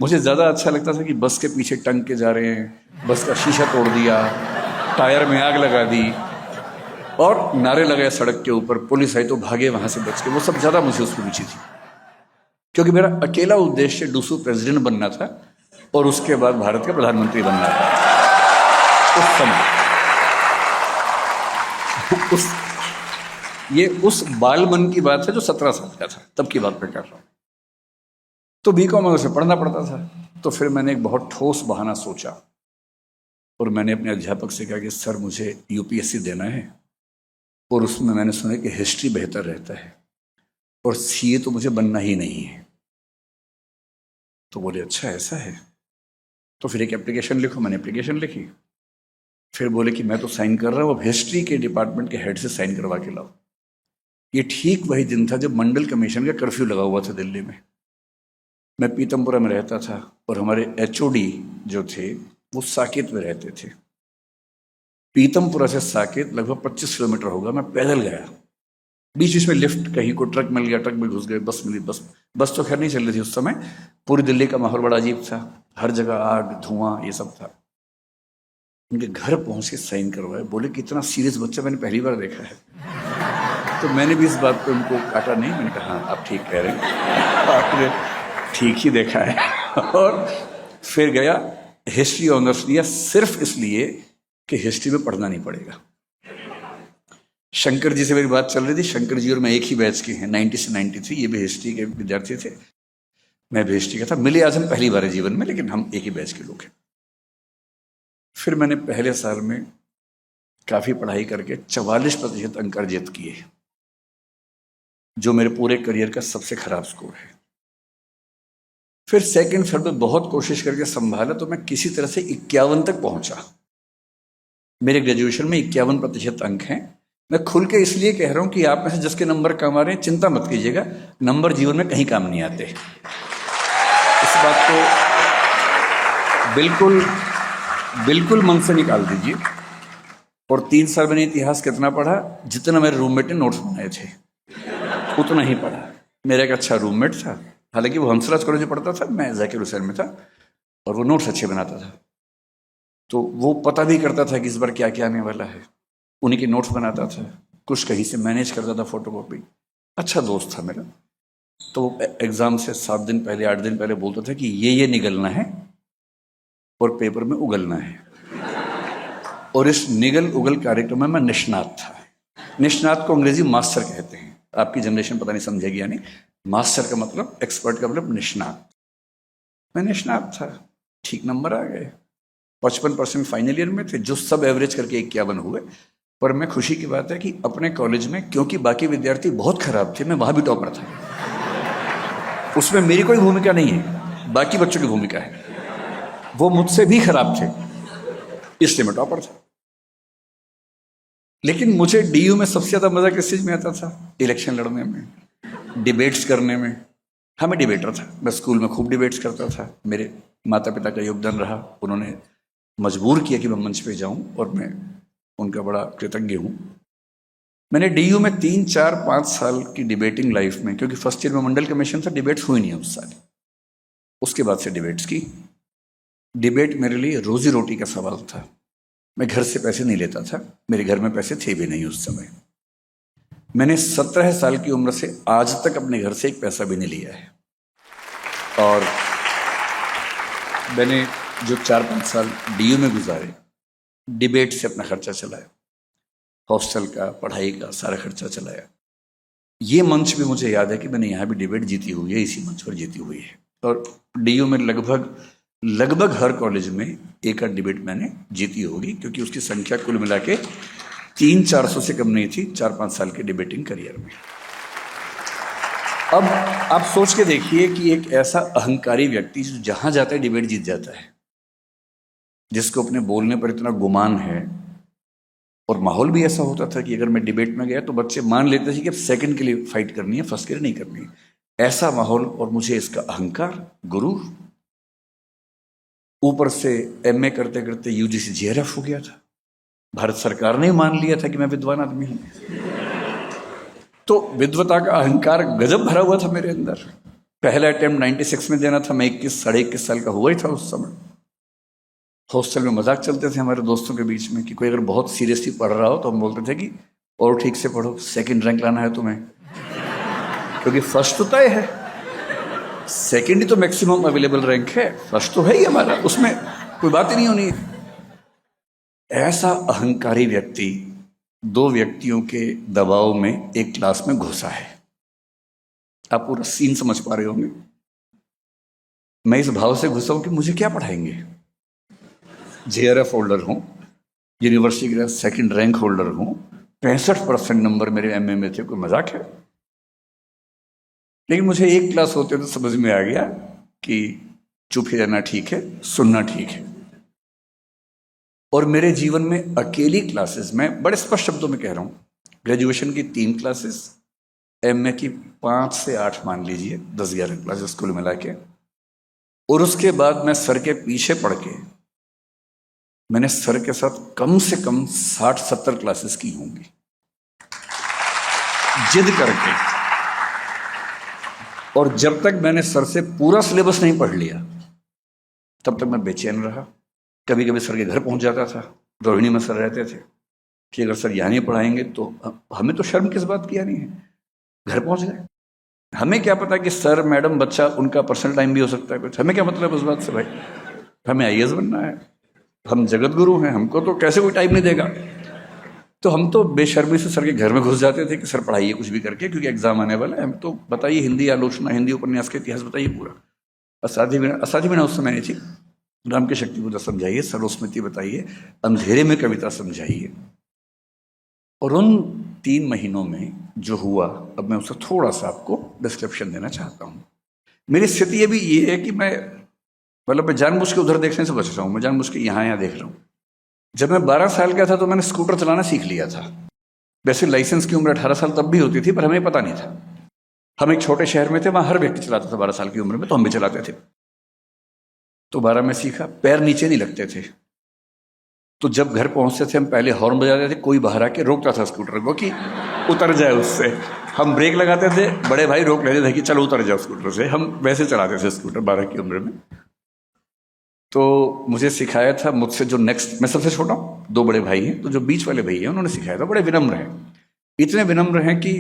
मुझे ज़्यादा अच्छा लगता था कि बस के पीछे टंग के जा रहे हैं, बस का शीशा तोड़ दिया, टायर में आग लगा दी, और नारे लगाए सड़क के ऊपर, पुलिस आई तो भागे वहाँ से बच के। वो सब ज़्यादा मुझे उसमें रुचि थी, क्योंकि मेरा अकेला उद्देश्य डूसू प्रेसिडेंट बनना था और उसके बाद भारत का प्रधानमंत्री बनना था उस समय। उस बाल मन की बात है जो 17 साल का था, तब की बात मैं कर रहा हूँ। तो बीकॉम में उसे पढ़ना पड़ता था। तो फिर मैंने एक बहुत ठोस बहाना सोचा और मैंने अपने अध्यापक से कहा कि सर मुझे यूपीएससी देना है, और उसमें मैंने सुना कि हिस्ट्री बेहतर रहता है और सीए तो मुझे बनना ही नहीं है। तो बोले अच्छा ऐसा है, तो फिर एक एप्लीकेशन लिखो। मैंने एप्लीकेशन लिखी। फिर बोले कि मैं तो साइन कर रहा हूँ, अब हिस्ट्री के डिपार्टमेंट के हेड से साइन करवा के लाओ। ये ठीक वही दिन था जब मंडल कमीशन का कर्फ्यू लगा हुआ था दिल्ली में। मैं पीतमपुरा में रहता था और हमारे एचओडी जो थे वो साकेत में रहते थे। पीतमपुरा से साकेत लगभग 25 किलोमीटर होगा। मैं पैदल गया, बीच बीच में लिफ्ट, कहीं को ट्रक मिल गया, ट्रक में घुस गए, बस मिली, बस तो खैर नहीं चल रही थी उस समय। पूरी दिल्ली का माहौल बड़ा अजीब था, हर जगह आग, धुआं, ये सब था। उनके घर पहुंच के साइन करवाए। बोले कि इतना सीरियस बच्चा मैंने पहली बार देखा है। तो मैंने भी इस बात पे उनको काटा नहीं। मैंने कहा हाँ आप ठीक कह रहे हैं, आपने ठीक ही देखा है। और फिर गया, हिस्ट्री ऑनर्स लिया, सिर्फ इसलिए कि हिस्ट्री में पढ़ना नहीं पड़ेगा। शंकर जी से मेरी बात चल रही थी। शंकर जी और मैं एक ही बैच के हैं, 90 से 93। ये भी हिस्ट्री के विद्यार्थी थे, मैं भी हिस्ट्री का था। मिले आज हम पहली बार है जीवन में, लेकिन हम एक ही बैच के लोग हैं। फिर मैंने पहले साल में काफ़ी पढ़ाई करके 44% अंक अर्जित किए, जो मेरे पूरे करियर का सबसे खराब स्कोर है। फिर सेकंड थर्ड में बहुत कोशिश करके संभाला, तो मैं किसी तरह से 51 तक पहुंचा। मेरे ग्रेजुएशन में 51% अंक हैं। मैं खुल के इसलिए कह रहा हूं कि आप में से जिसके नंबर कम आ रहे हैं, चिंता मत कीजिएगा, नंबर जीवन में कहीं काम नहीं आते। इस बात को बिल्कुल मन से निकाल दीजिए। और 3 साल मैंने इतिहास कितना पढ़ा? जितना मेरे रूममेट ने नोट्स बनाए थे उतना ही पढ़ा। मेरा एक अच्छा रूममेट था, हालांकि वो हंसराज कॉलेज में पढ़ता था, मैं जाकिर हुसैन में था, और वो नोट्स अच्छे बनाता था। तो वो पता भी करता था कि इस बार क्या क्या आने वाला है, उन्हीं के नोट्स बनाता था, कुछ कहीं से मैनेज करता था, फोटोकॉपी। अच्छा दोस्त था मेरा। तो एग्ज़ाम से 7 दिन पहले, 8 दिन पहले बोलता था कि ये निगलना है और पेपर में उगलना है। और इस निगल उगल कार्यक्रम में मैं निष्णात था। निष्णात को अंग्रेजी मास्टर कहते हैं, आपकी जनरेशन पता नहीं समझेगी या नहीं। मास्टर का मतलब, एक्सपर्ट का मतलब निष्णात। मैं निष्णात था, ठीक नंबर आ गए, 55% फाइनल ईयर में थे, जो सब एवरेज करके 51 हुए। पर मैं खुशी की बात है कि अपने कॉलेज में, क्योंकि बाकी विद्यार्थी बहुत खराब थे, मैं वहां भी टॉपर था। उसमें मेरी कोई भूमिका नहीं है, बाकी बच्चों की भूमिका है। वो मुझसे भी खराब थे, इसलिए मैं टॉपर था। लेकिन मुझे डीयू में सबसे ज्यादा मजा किस चीज में आता था? इलेक्शन लड़ने में, डिबेट्स करने में। हाँ, मैं डिबेटर था, मैं स्कूल में खूब डिबेट्स करता था। मेरे माता पिता का योगदान रहा, उन्होंने मजबूर किया कि मैं मंच पे जाऊं, और मैं उनका बड़ा कृतज्ञ हूं। मैंने डीयू में 3, 4, 5 साल की डिबेटिंग लाइफ में, क्योंकि फर्स्ट ईयर में मंडल कमीशन था, डिबेट्स हुई नहीं उस साल। उसके बाद से डिबेट्स की। डिबेट मेरे लिए रोजी रोटी का सवाल था। मैं घर से पैसे नहीं लेता था, मेरे घर में पैसे थे भी नहीं उस समय। मैंने 17 साल की उम्र से आज तक अपने घर से एक पैसा भी नहीं लिया है। और मैंने जो 4-5 साल डीयू में गुजारे, डिबेट से अपना खर्चा चलाया, हॉस्टल का, पढ़ाई का सारा खर्चा चलाया। ये मंच भी मुझे याद है कि मैंने यहाँ भी डिबेट जीती हुई है, इसी मंच पर जीती हुई है। और डीयू में लगभग हर कॉलेज में एक आध डिबेट मैंने जीती होगी, क्योंकि उसकी संख्या कुल मिला के 300-400 से कम नहीं थी 4-5 साल के डिबेटिंग करियर में। अब आप सोच के देखिए कि एक ऐसा अहंकारी व्यक्ति जो जहां जाता है डिबेट जीत जाता है, जिसको अपने बोलने पर इतना गुमान है, और माहौल भी ऐसा होता था कि अगर मैं डिबेट में गया तो बच्चे मान लेते थे कि अब सेकंड के लिए फाइट करनी है, फर्स्ट के लिए नहीं करनी है। ऐसा माहौल, और मुझे इसका अहंकार, गुरूर। ऊपर से एमए करते करते यूजीसी जेआरएफ हो गया था। भारत सरकार ने मान लिया था कि मैं विद्वान आदमी हूं। तो विद्वता का अहंकार गजब भरा हुआ था मेरे अंदर। पहला अटेम्प्ट 96 में देना था, मैं 21-21.5 साल का हुआ ही था उस समय। हॉस्टल में मजाक चलते थे हमारे दोस्तों के बीच में कि कोई अगर बहुत सीरियसली पढ़ रहा हो तो हम बोलते थे कि और ठीक से पढ़ो, सेकंड रैंक लाना है तुम्हें, क्योंकि फर्स्ट तो तय है, सेकंड ही तो मैक्सिमम अवेलेबल रैंक है, फर्स्ट तो है ही हमारा, उसमें कोई बात ही नहीं होनी। ऐसा अहंकारी व्यक्ति 2 व्यक्तियों के दबाव में एक क्लास में घुसा है। आप पूरा सीन समझ पा रहे होंगे। मैं इस भाव से घुसा हूं कि मुझे क्या पढ़ाएंगे। जेआरएफ होल्डर हूं, यूनिवर्सिटी का सेकंड रैंक होल्डर हूं, 65% नंबर मेरे एमए में थे, कोई मजाक है। लेकिन मुझे एक क्लास होते तो समझ में आ गया कि चुप ही रहना ठीक है, सुनना ठीक है। और मेरे जीवन में अकेली क्लासेस, मैं बड़े स्पष्ट शब्दों में कह रहा हूं, ग्रेजुएशन की 3 क्लासेस, एमए की 5 से 8 मान लीजिए, 10-11 क्लासेस कुल मिला के, और उसके बाद मैं सर के पीछे पढ़ के मैंने सर के साथ कम से कम 60-70 क्लासेस की होंगी, जिद करके। और जब तक मैंने सर से पूरा सिलेबस नहीं पढ़ लिया तब तक मैं बेचैन रहा। कभी कभी सर के घर पहुंच जाता था, रोहिणी में सर रहते थे, कि अगर सर यहाँ नहीं पढ़ाएंगे तो हमें तो शर्म किस बात की आनी है, घर पहुंच गए। हमें क्या पता कि सर, मैडम, बच्चा, उनका पर्सनल टाइम भी हो सकता है कुछ, हमें क्या मतलब उस बात से भाई। हमें आईएएस बनना है, हम जगत गुरु हैं, हमको तो कैसे कोई टाइम नहीं देगा। तो हम तो बेशर्मी से सर के घर में घुस जाते थे कि सर पढ़ाइए कुछ भी करके, क्योंकि एग्जाम आने वाला है, हम तो बताइए हिंदी आलोचना, हिंदी उपन्यास का इतिहास बताइए पूरा। असाध्य बिना उस समय नहीं थी, राम की शक्ति पूजा समझाइए, सरोस्मृति बताइए, अंधेरे में कविता समझाइए। और उन 3 महीनों में जो हुआ, अब मैं उसका थोड़ा सा आपको डिस्क्रिप्शन देना चाहता हूँ। मेरी स्थिति अभी ये है कि मैं जानबूझ के उधर देखने से बच रहा हूँ, मैं जानबूझ के यहाँ देख रहा हूँ। जब मैं 12 साल का था तो मैंने स्कूटर चलाना सीख लिया था। वैसे लाइसेंस की उम्र 18 साल तब भी होती थी, पर हमें पता नहीं था। हम एक छोटे शहर में थे, वहाँ हर व्यक्ति चलाता था 12 साल की उम्र में, तो हम भी चलाते थे। तो 12 में सीखा, पैर नीचे नहीं लगते थे। तो जब घर पहुंचते थे हम पहले हॉर्न बजाते थे, कोई बाहर आके रोकता था स्कूटर को कि उतर जाए उससे। हम ब्रेक लगाते थे, बड़े भाई रोक लेते थे कि चलो उतर जाओ स्कूटर से। हम वैसे चलाते थे स्कूटर 12 की उम्र में। तो मुझे सिखाया था मुझसे जो नेक्स्ट, मैं सबसे छोटा हूँ, 2 बड़े भाई हैं, तो जो बीच वाले भाई हैं उन्होंने सिखाया था। बड़े विनम्र हैं, इतने विनम्र हैं कि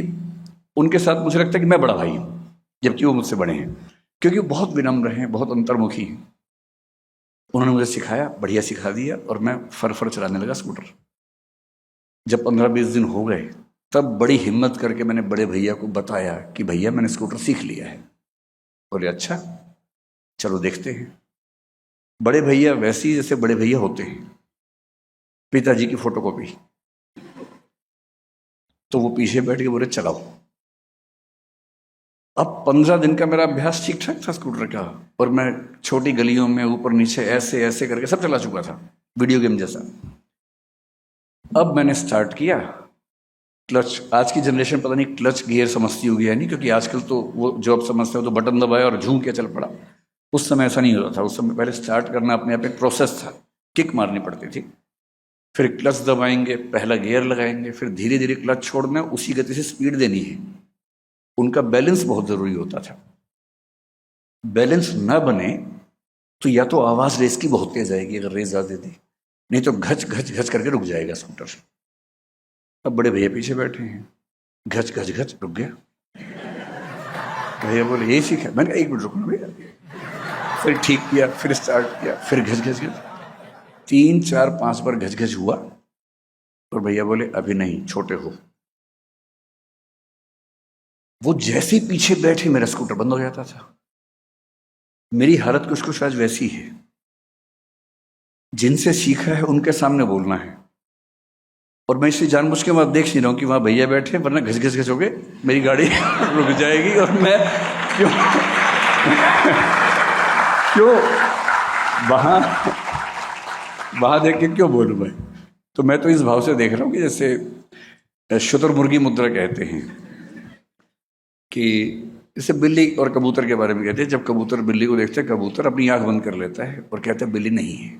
उनके साथ मुझे लगता है कि मैं बड़ा भाई हूँ, जबकि वो मुझसे बड़े हैं, क्योंकि वो बहुत विनम्र हैं, बहुत अंतर्मुखी हैं। उन्होंने मुझे सिखाया, बढ़िया सिखा दिया, और मैं फर चलाने लगा स्कूटर। जब 15-20 दिन हो गए तब बड़ी हिम्मत करके मैंने बड़े भैया को बताया कि भैया मैंने स्कूटर सीख लिया है। बोले अच्छा चलो देखते हैं। बड़े भैया वैसे ही जैसे बड़े भैया होते हैं, पिताजी की फोटोकॉपी। तो वो पीछे बैठ के बोले चलाओ। अब 15 दिन का मेरा अभ्यास ठीक ठाक था स्कूटर का, और मैं छोटी गलियों में ऊपर नीचे ऐसे ऐसे करके सब चला चुका था, वीडियो गेम जैसा। अब मैंने स्टार्ट किया। क्लच, आज की जनरेशन पता नहीं क्लच गियर समझती होगी या नहीं, क्योंकि आजकल तो वो जो आप समझते हो तो बटन दबाया और झूम के चल पड़ा। उस समय ऐसा नहीं होता था। उस समय पहले स्टार्ट करना अपने आप एक प्रोसेस था, किक मारनी पड़ती थी, फिर क्लच दबाएंगे, पहला गियर लगाएंगे, फिर धीरे धीरे क्लच छोड़ना, उसी गति से स्पीड देनी है। उनका बैलेंस बहुत जरूरी होता था। बैलेंस न बने तो या तो आवाज रेस की बहुत तेज आएगी अगर रेस ज्यादा दी, नहीं तो घच घच घच करके रुक जाएगा स्कूटर। अब बड़े भैया पीछे बैठे हैं, घच घच घच रुक गया। भैया बोले यही सीखा। मैंने कहा 1 मिनट रुकना भैया। फिर ठीक किया, फिर स्टार्ट किया, फिर घच घच घच, 3 4 5 बार घच घच हुआ। और भैया बोले अभी नहीं, छोटे हो। वो जैसे ही पीछे बैठे मेरा स्कूटर बंद हो जाता था। मेरी हालत कुछ कुछ आज वैसी है। जिनसे सीखा है उनके सामने बोलना है, और मैं इसलिए जानबूझ के वहां देख नहीं रहा हूं कि वहां भैया बैठे, वरना घस घस घस हो गए मेरी गाड़ी रुक जाएगी और मैं क्यों क्यों वहां देख के क्यों बोलूं मैं। तो मैं तो इस भाव से देख रहा हूं कि जैसे शुतुरमुर्गी मुद्रा कहते हैं कि जैसे बिल्ली और कबूतर के बारे में कहते हैं, जब कबूतर बिल्ली को देखते हैं, कबूतर अपनी आंख बंद कर लेता है और कहता है बिल्ली नहीं है।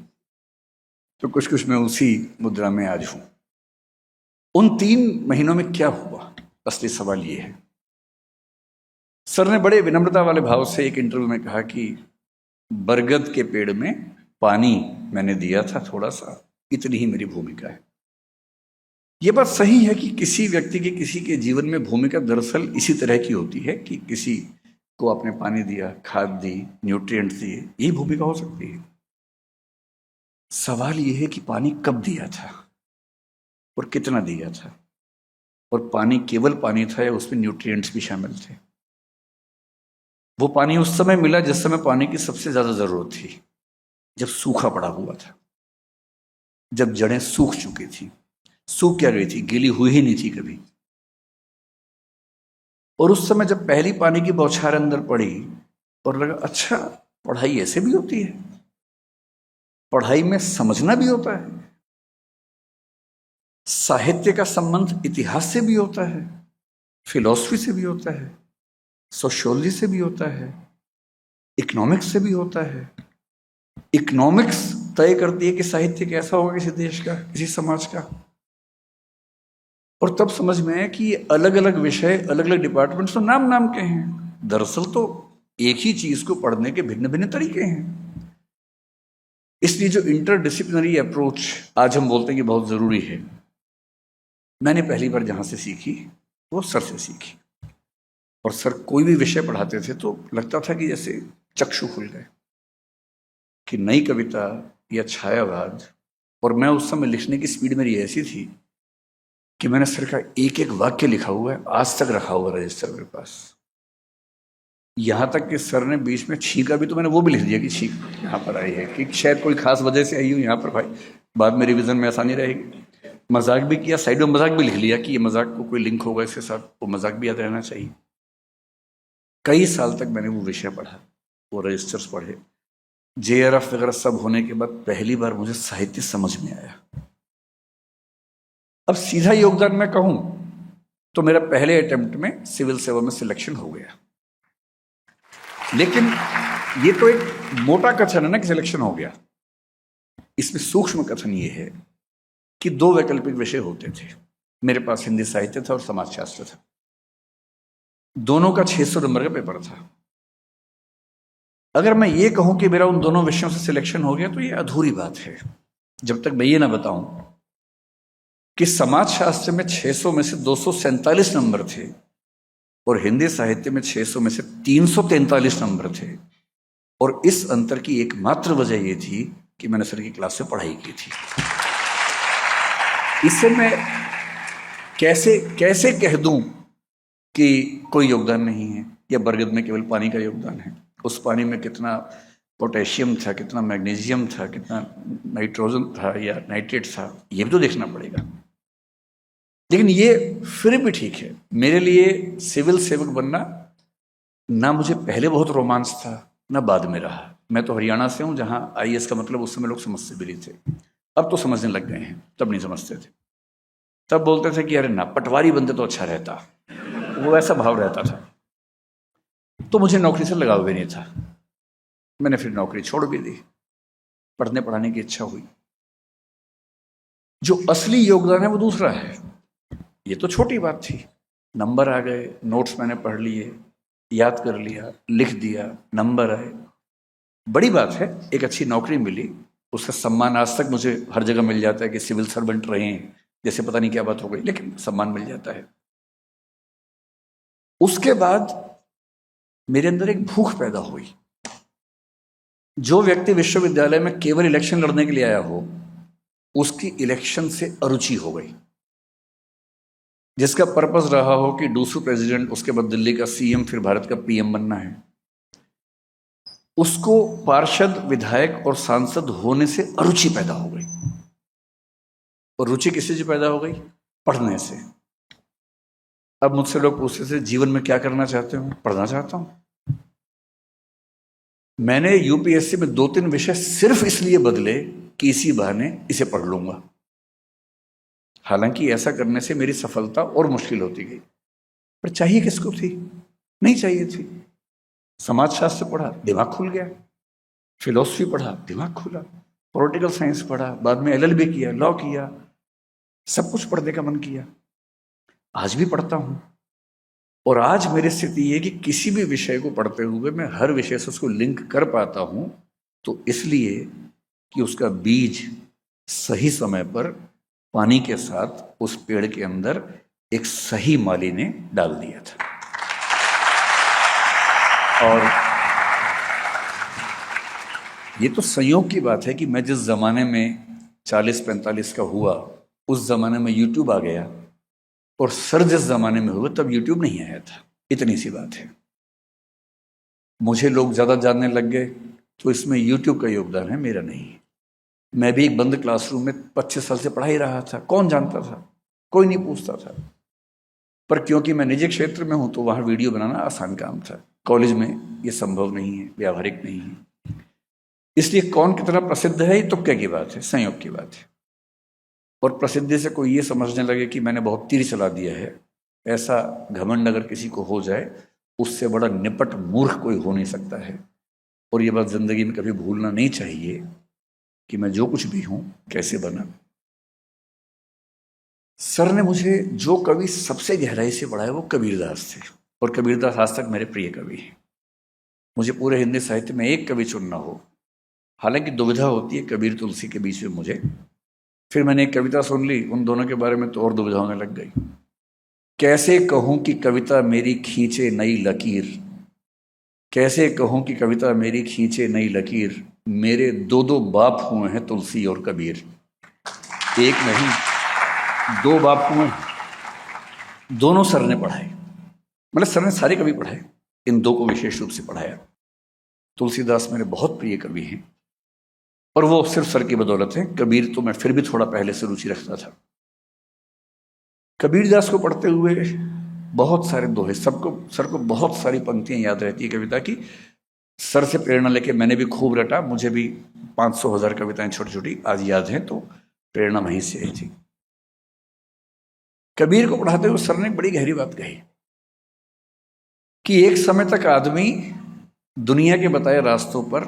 तो कुछ कुछ मैं उसी मुद्रा में आज हूं। उन 3 महीनों में क्या हुआ, असली सवाल ये है। सर ने बड़े विनम्रता वाले भाव से एक इंटरव्यू में कहा कि बरगद के पेड़ में पानी मैंने दिया था थोड़ा सा, इतनी ही मेरी भूमिका है। ये बात सही है कि किसी व्यक्ति की किसी के जीवन में भूमिका दरअसल इसी तरह की होती है कि किसी को आपने पानी दिया, खाद दी, न्यूट्रिएंट्स दिए, यही भूमिका हो सकती है। सवाल यह है कि पानी कब दिया था और कितना दिया था, और पानी केवल पानी था या उसमें न्यूट्रिएंट्स भी शामिल थे। वो पानी उस समय मिला जिस समय पानी की सबसे ज्यादा जरूरत थी, जब सूखा पड़ा हुआ था, जब जड़ें सूख चुकी थी। सूख क्या गई थी, गीली हुई ही नहीं थी कभी। और उस समय जब पहली पानी की बौछार अंदर पड़ी और लगा अच्छा पढ़ाई ऐसे भी होती है, पढ़ाई में समझना भी होता है, साहित्य का संबंध इतिहास से भी होता है, फिलॉसफी से भी होता है, सोशियोलॉजी से भी होता है, इकोनॉमिक्स से भी होता है। इकोनॉमिक्स तय करती है कि साहित्य कैसा होगा किसी देश का, किसी समाज का। और तब समझ में आया कि ये अलग अलग विषय, अलग अलग डिपार्टमेंट्स तो नाम नाम के हैं, दरअसल तो एक ही चीज को पढ़ने के भिन्न भिन्न तरीके हैं। इसलिए जो इंटरडिसिप्लिनरी अप्रोच आज हम बोलते हैं कि बहुत जरूरी है, मैंने पहली बार जहां से सीखी वो सर से सीखी। और सर कोई भी विषय पढ़ाते थे तो लगता था कि जैसे चक्षु खुल गए, कि नई कविता या छायावाद। और मैं उस समय लिखने की स्पीड मेरी ऐसी थी कि मैंने सर का एक एक वाक्य लिखा हुआ है, आज तक रखा हुआ रजिस्टर मेरे पास। यहां तक कि सर ने बीच में छींका भी तो मैंने वो भी लिख दिया कि छींक यहाँ पर आई है, कि शायद कोई खास वजह से आई हूँ यहाँ पर, भाई बाद में रिवीजन में आसानी रहेगी। मजाक भी किया, साइड में मजाक भी लिख लिया कि ये मजाक को कोई लिंक होगा इसके साथ, वो मजाक भी याद रहना चाहिए। कई साल तक मैंने वो विषय पढ़ा, वो रजिस्टर्स पढ़े। JRF वगैरह सब होने के बाद पहली बार मुझे साहित्य समझ में आया। अब सीधा योगदान मैं कहूं तो मेरा पहले अटेम्प्ट में सिविल सेवा में सिलेक्शन हो गया। लेकिन ये तो एक मोटा कथन है ना कि सिलेक्शन हो गया। इसमें सूक्ष्म कथन ये है कि 2 वैकल्पिक विषय होते थे मेरे पास, हिंदी साहित्य था और समाजशास्त्र था। दोनों का 600 नंबर का पेपर था। अगर मैं ये कहूं कि मेरा उन दोनों विषयों से सिलेक्शन हो गया तो ये अधूरी बात है, जब तक मैं ये ना बताऊं कि समाजशास्त्र में 600 में से 247 नंबर थे और हिंदी साहित्य में 600 में से 343 नंबर थे। और इस अंतर की एकमात्र वजह यह थी कि मैंने सर की क्लास से पढ़ाई की थी। इससे मैं कैसे कैसे कह दूं कि कोई योगदान नहीं है, या बरगद में केवल पानी का योगदान है? उस पानी में कितना पोटेशियम था, कितना मैग्नीशियम था, कितना नाइट्रोजन था या नाइट्रेट था, ये भी तो देखना पड़ेगा। लेकिन ये फिर भी ठीक है। मेरे लिए सिविल सेवक बनना ना मुझे पहले बहुत रोमांच था ना बाद में रहा। मैं तो हरियाणा से हूँ, जहाँ आईएएस का मतलब उस समय लोग समझते भी नहीं थे। अब तो समझने लग गए हैं, तब नहीं समझते थे। तब बोलते थे कि अरे ना, पटवारी बनते तो अच्छा रहता, वो ऐसा भाव रहता था। तो मुझे नौकरी से लगाव भी नहीं था। मैंने फिर नौकरी छोड़ भी दी, पढ़ने पढ़ाने की इच्छा हुई। जो असली योगदान है वो दूसरा है। ये तो छोटी बात थी, नंबर आ गए, नोट्स मैंने पढ़ लिए, याद कर लिया, लिख दिया, नंबर आए। बड़ी बात है, एक अच्छी नौकरी मिली, उसका सम्मान आज तक मुझे हर जगह मिल जाता है कि सिविल सर्वेंट रहे हैं, जैसे पता नहीं क्या बात हो गई, लेकिन सम्मान मिल जाता है। उसके बाद मेरे अंदर एक भूख पैदा हुई। जो व्यक्ति विश्वविद्यालय में केवल इलेक्शन लड़ने के लिए आया हो, उसकी इलेक्शन से अरुचि हो गई। जिसका पर्पस रहा हो कि डूसू प्रेसिडेंट, उसके बाद दिल्ली का सीएम, फिर भारत का पीएम बनना है, उसको पार्षद, विधायक और सांसद होने से अरुचि पैदा हो गई। और रुचि किससे से पैदा हो गई? पढ़ने से। अब मुझसे लोग पूछते थे जीवन में क्या करना चाहते हो? पढ़ना चाहता हूं। मैंने यूपीएससी में 2-3 विषय सिर्फ इसलिए बदले कि इसी बहाने इसे पढ़ लूंगा। हालांकि ऐसा करने से मेरी सफलता और मुश्किल होती गई, पर चाहिए किसको थी? नहीं चाहिए थी। समाजशास्त्र पढ़ा, दिमाग खुल गया। फिलॉसफी पढ़ा, दिमाग खुला। पॉलिटिकल साइंस पढ़ा, बाद में एलएलबी किया, लॉ किया, सब कुछ पढ़ने का मन किया। आज भी पढ़ता हूं। और आज मेरी स्थिति ये कि किसी भी विषय को पढ़ते हुए मैं हर विषय से उसको लिंक कर पाता हूं, तो इसलिए कि उसका बीज सही समय पर पानी के साथ उस पेड़ के अंदर एक सही माली ने डाल दिया था। और ये तो संयोग की बात है कि मैं जिस जमाने में 40-45 का हुआ, उस जमाने में यूट्यूब आ गया, और सर जिस जमाने में हुआ तब यूट्यूब नहीं आया था। इतनी सी बात है। मुझे लोग ज्यादा जानने लग गए, तो इसमें यूट्यूब का योगदान है, मेरा नहीं। मैं भी एक बंद क्लासरूम में 25 साल से पढ़ा ही रहा था। कौन जानता था? कोई नहीं पूछता था। पर क्योंकि मैं निजी क्षेत्र में हूं, तो वहां वीडियो बनाना आसान काम था। कॉलेज में ये संभव नहीं है, व्यावहारिक नहीं है। इसलिए कौन कितना प्रसिद्ध है, ये तुक्के की बात है, संयोग की बात है। और प्रसिद्धि से कोई ये समझने लगे कि मैंने बहुत तीर चला दिया है, ऐसा घमंड अगर किसी को हो जाए, उससे बड़ा निपट मूर्ख कोई हो नहीं सकता है। और ये बात जिंदगी में कभी भूलना नहीं चाहिए कि मैं जो कुछ भी हूं कैसे बना। सर ने मुझे जो कवि सबसे गहराई से पढ़ाया वो कबीरदास थे, और कबीरदास आज तक मेरे प्रिय कवि हैं। मुझे पूरे हिंदी साहित्य में एक कवि चुनना हो, हालांकि दुविधा होती है कबीर तुलसी के बीच में मुझे। फिर मैंने एक कविता सुन ली, उन दोनों के बारे में तो और दुविधा होने लग गई। कैसे कहूं कि कविता मेरी खींचे नई लकीर, कैसे कहूं कि कविता मेरी खींचे नई लकीर, मेरे 2 बाप हुए हैं तुलसी और कबीर। एक नहीं, 2 बाप हुए, दोनों सर ने पढ़ाए। मतलब सर ने सारे कवि पढ़ाए, इन 2 को विशेष रूप से पढ़ाया। तुलसीदास मेरे बहुत प्रिय कवि हैं, और वो सिर्फ सर की बदौलत है। कबीर तो मैं फिर भी थोड़ा पहले से रुचि रखता था। कबीरदास को पढ़ते हुए बहुत सारे दोहे, सर को बहुत सारी पंक्तियां याद रहती है कविता की। सर से प्रेरणा लेके मैंने भी खूब रटा। मुझे भी 500,000 कविताएं छोटी छोटी आज याद हैं, तो प्रेरणा वहीं से आई थी। कबीर को पढ़ाते हुए सर ने बड़ी गहरी बात कही कि एक समय तक आदमी दुनिया के बताए रास्तों पर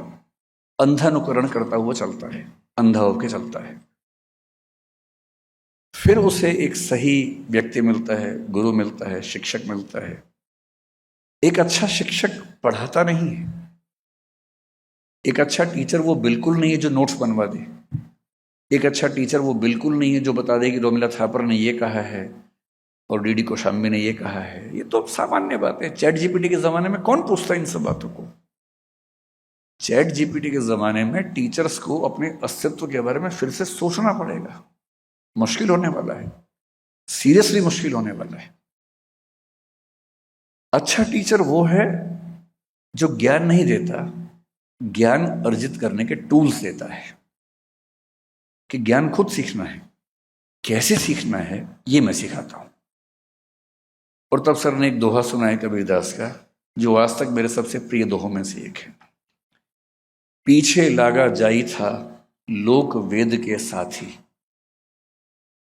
अंधानुकरण करता हुआ चलता है, अंधा होकर चलता है। फिर उसे एक सही व्यक्ति मिलता है, गुरु मिलता है, शिक्षक मिलता है। एक अच्छा शिक्षक पढ़ाता नहीं है। एक अच्छा टीचर वो बिल्कुल नहीं है जो नोट्स बनवा दे। एक अच्छा टीचर वो बिल्कुल नहीं है जो बता दे कि रोमिला थापर ने ये कहा है और डीडी कोशाम्बी ने ये कहा है। ये तो सामान्य बात है। चैट जीपीटी के जमाने में कौन पूछता है इन सब बातों को? चैट जीपीटी के ज़माने में टीचर्स को अपने अस्तित्व के बारे में फिर से सोचना पड़ेगा, मुश्किल होने वाला है। सीरियसली मुश्किल होने वाला है। अच्छा टीचर वो है जो ज्ञान नहीं देता, ज्ञान अर्जित करने के टूल्स देता है। कि ज्ञान खुद सीखना है, कैसे सीखना है ये मैं सिखाता हूं। और तब सर ने एक दोहा सुनाया कबीरदास का, जो आज तक मेरे सबसे प्रिय दोहों में से एक है। पीछे लागा जाई था लोक वेद के साथी।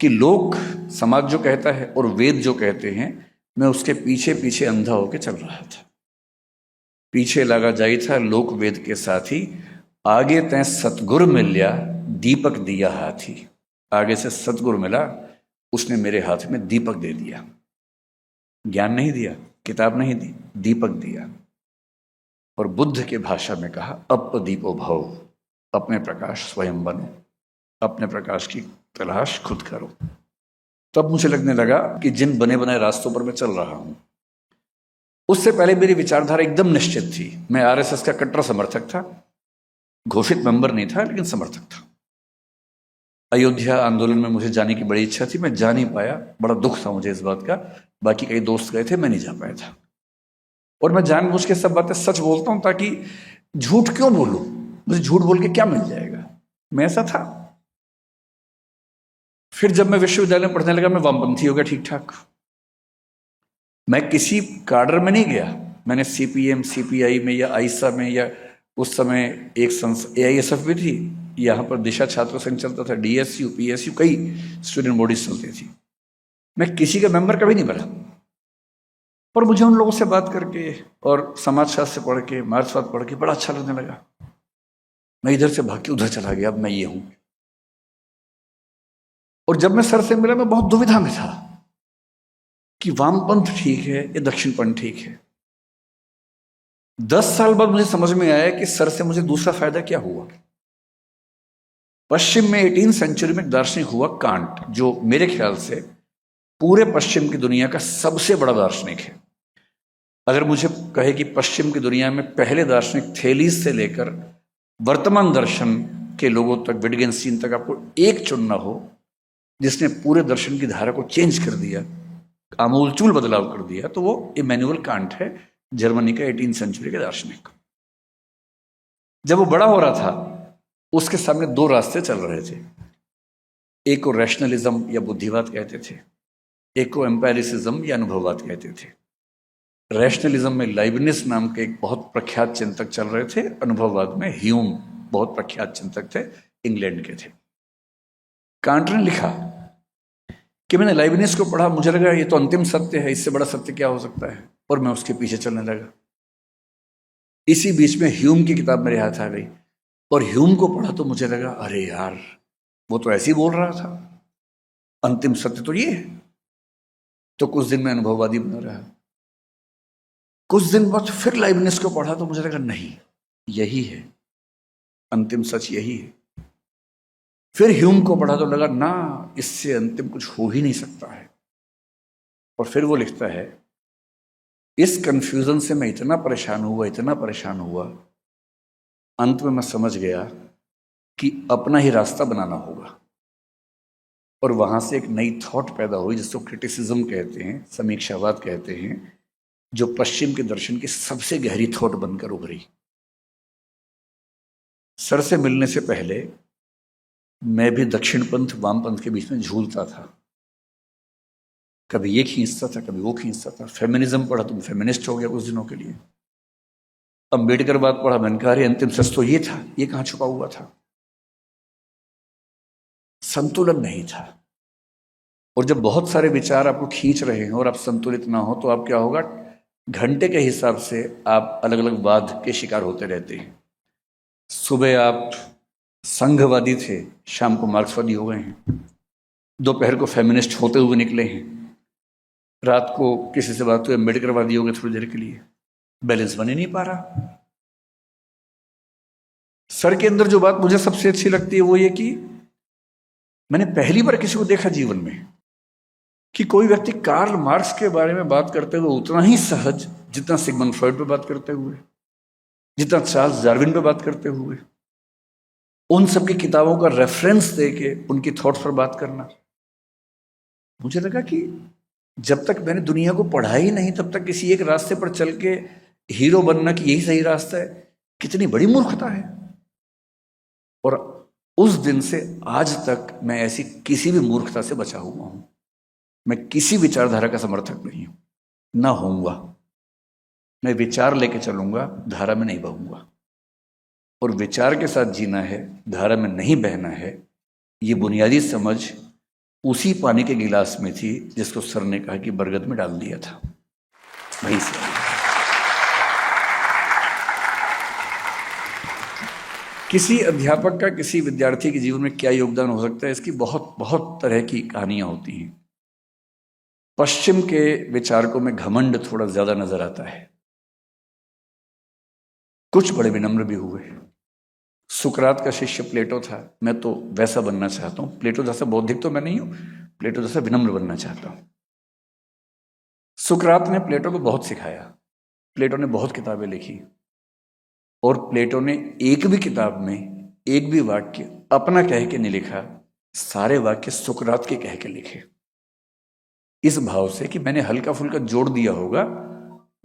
कि लोक समाज जो कहता है और वेद जो कहते हैं, मैं उसके पीछे पीछे अंधा होकर चल रहा था। पीछे लागा जाई था लोक वेद के साथी, आगे तैं सतगुर मिल्या दीपक दिया हाथी। आगे से सतगुर मिला, उसने मेरे हाथ में दीपक दे दिया। ज्ञान नहीं दिया, किताब नहीं दी, दीपक दिया। और बुद्ध के भाषा में कहा, अप दीपो भव, अपने प्रकाश स्वयं बनो, अपने प्रकाश की तलाश खुद करो। तब मुझे लगने लगा कि जिन बने बनाए रास्तों पर मैं चल रहा हूं, उससे पहले मेरी विचारधारा एकदम निश्चित थी। मैं आरएसएस का कट्टर समर्थक था, घोषित मेंबर नहीं था लेकिन समर्थक था। अयोध्या आंदोलन में मुझे जाने की बड़ी इच्छा थी, मैं जा नहीं पाया, बड़ा दुख था मुझे इस बात का। बाकी कई दोस्त गए थे, मैं नहीं जा पाया था। और मैं जानबूझ के सब बातें सच बोलता हूं, ताकि झूठ क्यों बोलूं, मुझे झूठ बोल के क्या मिल जाएगा। मैं ऐसा था। फिर जब मैं विश्वविद्यालय में पढ़ने लगा, मैं वामपंथी हो गया ठीक ठाक। मैं किसी काडर में नहीं गया। मैंने सीपीएम, सीपीआई में या आईसा में, या उस समय एक एआईएसएफ भी थी, यहाँ पर दिशा छात्र संघ चलता था, डीएसयू, पीएसयू, कई स्टूडेंट बॉडीज चलती थी। मैं किसी का मेंबर कभी नहीं बना। पर मुझे उन लोगों से बात करके और समाजशास्त्र पढ़ के, मार्क्सवाद पढ़ के बड़ा अच्छा लगने लगा। मैं इधर से भाग के उधर चला गया, अब मैं ये हूं। और जब मैं सर से मिला, मैं बहुत दुविधा में था कि वामपंथ ठीक है या दक्षिणपंथ ठीक है। 10 साल बाद मुझे समझ में आया कि सर से मुझे दूसरा फायदा क्या हुआ। पश्चिम में 18वीं सेंचुरी में एक दार्शनिक हुआ कांट, जो मेरे ख्याल से पूरे पश्चिम की दुनिया का सबसे बड़ा दार्शनिक है। अगर मुझे कहे कि पश्चिम की दुनिया में पहले दार्शनिक थेलीस से लेकर वर्तमान दर्शन के लोगों तक, विटगेन्स्टीन तक, आपको एक चुनना हो जिसने पूरे दर्शन की धारा को चेंज कर दिया, आमूलचूल बदलाव कर दिया, तो वो इमैनुअल कांट है, जर्मनी का 18वीं सेंचुरी के दार्शनिक। जब वो बड़ा हो रहा था, उसके सामने 2 रास्ते चल रहे थे। एक को रैशनलिज्म या बुद्धिवाद कहते थे, एक को एम्पायरिसिज्म या अनुभववाद कहते थे। रैशनलिज्म में लाइबनिज नाम के एक बहुत प्रख्यात चिंतक चल रहे थे, अनुभववाद में ह्यूम बहुत प्रख्यात चिंतक थे, इंग्लैंड के थे। कांट ने लिखा कि मैंने लाइबनिज को पढ़ा, मुझे लगा ये तो अंतिम सत्य है, इससे बड़ा सत्य क्या हो सकता है, और मैं उसके पीछे चलने लगा। इसी बीच में ह्यूम की किताब मेरे हाथ आ गई, और ह्यूम को पढ़ा तो मुझे लगा, अरे यार, वो तो ऐसे ही बोल रहा था, अंतिम सत्य तो ये है। तो कुछ दिन में अनुभववादी बना रहा। कुछ दिन बाद फिर लाइबनिज को पढ़ा तो मुझे लगा, नहीं, यही है अंतिम सच, यही है। फिर ह्यूम को पढ़ा तो लगा, ना, इससे अंतिम कुछ हो ही नहीं सकता है। और फिर वो लिखता है, इस कंफ्यूजन से मैं इतना परेशान हुआ, अंत में मैं समझ गया कि अपना ही रास्ता बनाना होगा। और वहां से एक नई थॉट पैदा हुई, जिसको क्रिटिसिज्म कहते हैं, समीक्षावाद कहते हैं, जो पश्चिम के दर्शन की सबसे गहरी थॉट बनकर उभरी। सर से मिलने से पहले मैं भी दक्षिणपंथ वामपंथ के बीच में झूलता था। कभी ये खींचता था, कभी वो खींचता था। फेमिनिज्म पढ़ा तो मैं फेमिनिस्ट हो गया कुछ दिनों के लिए। अम्बेडकर बात पढ़ा, मैंने कहा, अरे अंतिम सच तो ये था, ये कहां छुपा हुआ था। संतुलन नहीं था। और जब बहुत सारे विचार आपको खींच रहे हैं और आप संतुलित ना हो, तो आप क्या होगा, घंटे के हिसाब से आप अलग अलग वाद के शिकार होते रहते हैं। सुबह आप संघवादी थे, शाम को मार्क्सवादी हो गए हैं। दोपहर को फेमिनिस्ट होते हुए निकले हैं, रात को किसी से बात हुई अम्बेडकरवादी हो गए थोड़ी देर के लिए। बैलेंस बन ही नहीं पा रहा। सर के अंदर जो बात मुझे सबसे अच्छी लगती है वो ये कि मैंने पहली बार किसी को देखा जीवन में कि कोई व्यक्ति कार्ल मार्क्स के बारे में बात करते हुए उतना ही सहज जितना सिगमंड फ्रॉइड पे बात करते हुए, जितना चार्ल्स डार्विन पे बात करते हुए, उन सब की किताबों का रेफरेंस देके उनकी थॉट्स पर बात करना। मुझे लगा कि जब तक मैंने दुनिया को पढ़ा ही नहीं तब तक किसी एक रास्ते पर चल के हीरो बनना कि यही सही रास्ता है, कितनी बड़ी मूर्खता है। और उस दिन से आज तक मैं ऐसी किसी भी मूर्खता से बचा हुआ हूं। मैं किसी विचारधारा का समर्थक नहीं हूं, ना होऊंगा। मैं विचार लेके चलूंगा, धारा में नहीं बहूंगा। और विचार के साथ जीना है, धारा में नहीं बहना है। ये बुनियादी समझ उसी पानी के गिलास में थी जिसको सर ने कहा कि बरगद में डाल दिया था, वहीं से। किसी अध्यापक का किसी विद्यार्थी के जीवन में क्या योगदान हो सकता है, इसकी बहुत बहुत तरह की कहानियां होती हैं। पश्चिम के विचारकों में घमंड थोड़ा ज्यादा नजर आता है, कुछ बड़े विनम्र भी हुए। सुकरात का शिष्य प्लेटो था, मैं तो वैसा बनना चाहता हूं। प्लेटो जैसा बौद्धिक तो मैं नहीं हूं, प्लेटो जैसा विनम्र बनना चाहता हूं। सुकरात ने प्लेटो को बहुत सिखाया, प्लेटो ने बहुत किताबें लिखी, और प्लेटो ने एक भी किताब में एक भी वाक्य अपना कह के नहीं लिखा, सारे वाक्य सुकरात के कह के लिखे, इस भाव से कि मैंने हल्का फुल्का जोड़ दिया होगा,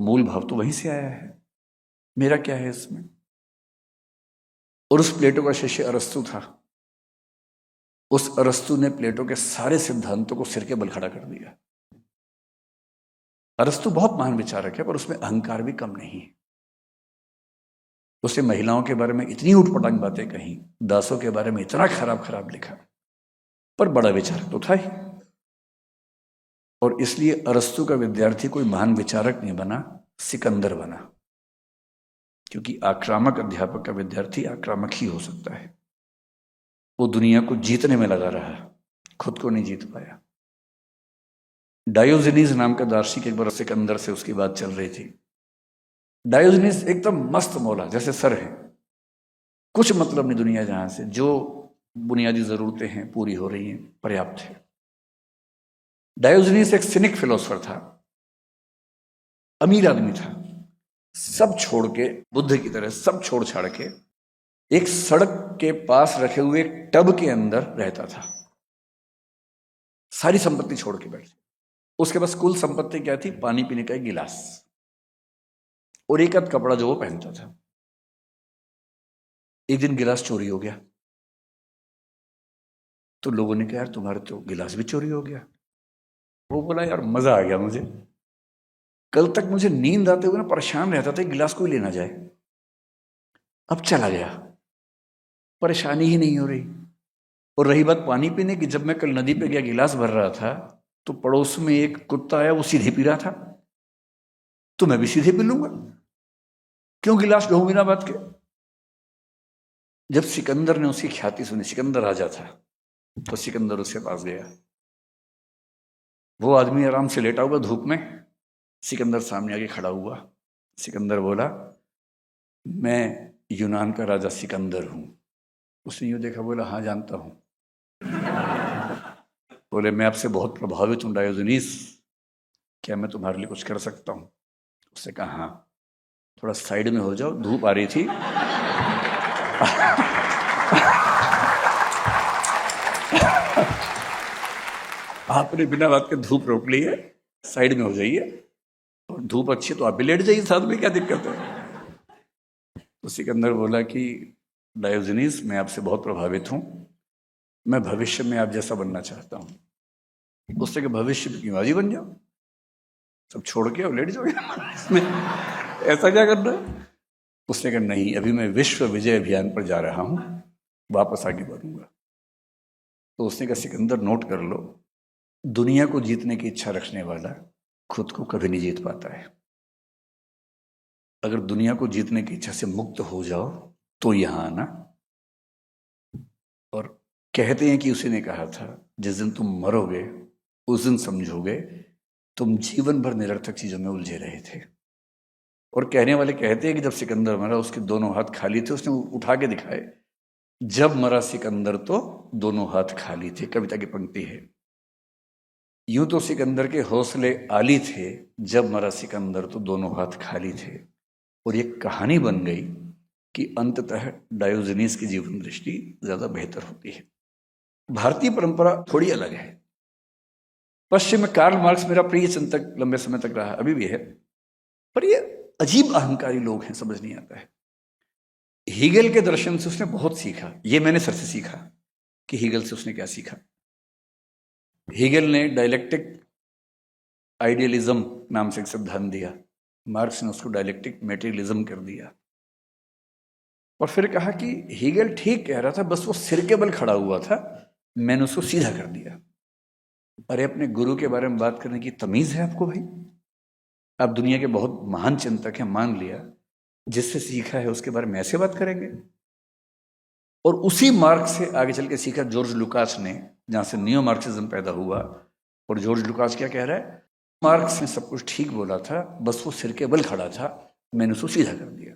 मूल भाव तो वहीं से आया है, मेरा क्या है इसमें। और उस प्लेटो का शिष्य अरस्तु था। उस अरस्तु ने प्लेटो के सारे सिद्धांतों को सिर के बल खड़ा कर दिया। अरस्तु बहुत महान विचारक है, पर उसमें अहंकार भी कम नहीं है। उसने महिलाओं के बारे में इतनी उठपटांग बातें कही, दासों के बारे में इतना खराब खराब लिखा, पर बड़ा विचारक तो था ही। और इसलिए अरस्तु का विद्यार्थी कोई महान विचारक नहीं बना, सिकंदर बना। क्योंकि आक्रामक अध्यापक का विद्यार्थी आक्रामक ही हो सकता है। वो दुनिया को जीतने में लगा रहा, खुद को नहीं जीत पाया। डायोजनीज नाम का दार्शनिक एक बार सिकंदर से उसकी बात चल रही थी। डायोजनीज एकदम मस्त मौला, जैसे सर है, कुछ मतलब नहीं दुनिया जहां से, जो बुनियादी जरूरतें हैं पूरी हो रही हैं, पर्याप्त है। डायोजनीज एक सिनिक फिलोसफर था, अमीर आदमी था, सब छोड़ के, बुद्ध की तरह सब छोड़ छाड़ के एक सड़क के पास रखे हुए एक टब के अंदर रहता था। सारी संपत्ति छोड़ के बैठ। उसके पास कुल संपत्ति क्या थी? पानी पीने का एक गिलास और एक आध कपड़ा जो वो पहनता था। एक दिन गिलास चोरी हो गया, तो लोगों ने कहा यार तुम्हारे तो गिलास भी चोरी हो गया। वो बोला यार मजा आ गया मुझे, कल तक मुझे नींद आते हुए ना परेशान रहता था गिलास कोई लेना जाए, अब चला गया, परेशानी ही नहीं हो रही। और रही बात पानी पीने की, जब मैं कल नदी पे गया गिलास भर रहा था तो पड़ोस में एक कुत्ता आया, वो सीधे पी रहा था, तो मैं भी सीधे पी लूंगा, क्यों गिलास ढोऊं बिना बात के। जब सिकंदर ने उसकी ख्याति सुनी, सिकंदर राजा था, तो सिकंदर उसके पास गया। वो आदमी आराम से लेटा हुआ धूप में, सिकंदर सामने आके खड़ा हुआ। सिकंदर बोला मैं यूनान का राजा सिकंदर हूं। उसने यूं देखा, बोला हाँ जानता हूं। बोले मैं आपसे बहुत प्रभावित हूं डायोजनीस, क्या मैं तुम्हारे लिए कुछ कर सकता हूं? उसने कहा हाँ, थोड़ा साइड में हो जाओ, धूप आ रही थी। आपने बिना बात के धूप रोक ली है, साइड में हो जाइए, और धूप अच्छी तो आप भी लेट जाइए साथ में, क्या दिक्कत है? तो सिकंदर बोला कि डायोजनीस मैं आपसे बहुत प्रभावित हूं, मैं भविष्य में आप जैसा बनना चाहता हूं। उससे कि भविष्य में क्यों, आज ही बन जाओ, सब छोड़ के और लेट जाओ इसमें, ऐसा क्या करना है? उसने कहा नहीं, अभी मैं विश्व विजय अभियान पर जा रहा हूं, वापस आगे बढ़ूंगा। तो उसने कहा सिकंदर नोट कर लो, दुनिया को जीतने की इच्छा रखने वाला खुद को कभी नहीं जीत पाता है। अगर दुनिया को जीतने की इच्छा से मुक्त हो जाओ तो यहां आना। और कहते हैं कि उसी ने कहा था जिस दिन तुम मरोगे उस दिन समझोगे तुम जीवन भर निरर्थक चीजों में उलझे रहे थे। और कहने वाले कहते हैं कि जब सिकंदर मरा उसके दोनों हाथ खाली थे, उसने उठा के दिखाए, जब मरा सिकंदर तो दोनों हाथ खाली थे। कविता की पंक्ति है। यूं तो सिकंदर के हौसले आली थे, जब मरा सिकंदर तो दोनों हाथ खाली थे। और ये कहानी बन गई कि अंततः डायोजनीस की जीवन दृष्टि ज्यादा बेहतर होती है। भारतीय परंपरा थोड़ी अलग है। पश्चिम में कार्ल मार्क्स मेरा प्रिय चिंतक लंबे समय तक रहा, अभी भी है, पर ये अजीब अहंकारी लोग हैं, समझ नहीं आता है। हीगल के दर्शन से उसने बहुत सीखा, ये मैंने सर से सीखा कि हीगल से उसने क्या सीखा। हीगल ने डायलेक्टिक आइडियलिज्म नाम से एक सिद्धांत दिया, मार्क्स ने उसको डायलेक्टिक मेटेरियलिज्म कर दिया, और फिर कहा कि हीगल ठीक कह रहा था, बस वो सिर के बल खड़ा हुआ था, मैंने उसको सीधा कर दिया। अरे अपने गुरु के बारे में बात करने की तमीज है आपको भाई? आप दुनिया के बहुत महान चिंतक हैं, मान लिया, जिससे सीखा है उसके बारे में ऐसे बात करेंगे? और उसी मार्क्स से आगे चल के सीखा जॉर्ज लुकास ने, जहां से नियो मार्क्सिज्म पैदा हुआ। और जॉर्ज लुकास क्या कह रहा है? मार्क्स ने सब कुछ ठीक बोला था, बस वो सिर के बल खड़ा था, मैंने उसको सीधा कर दिया।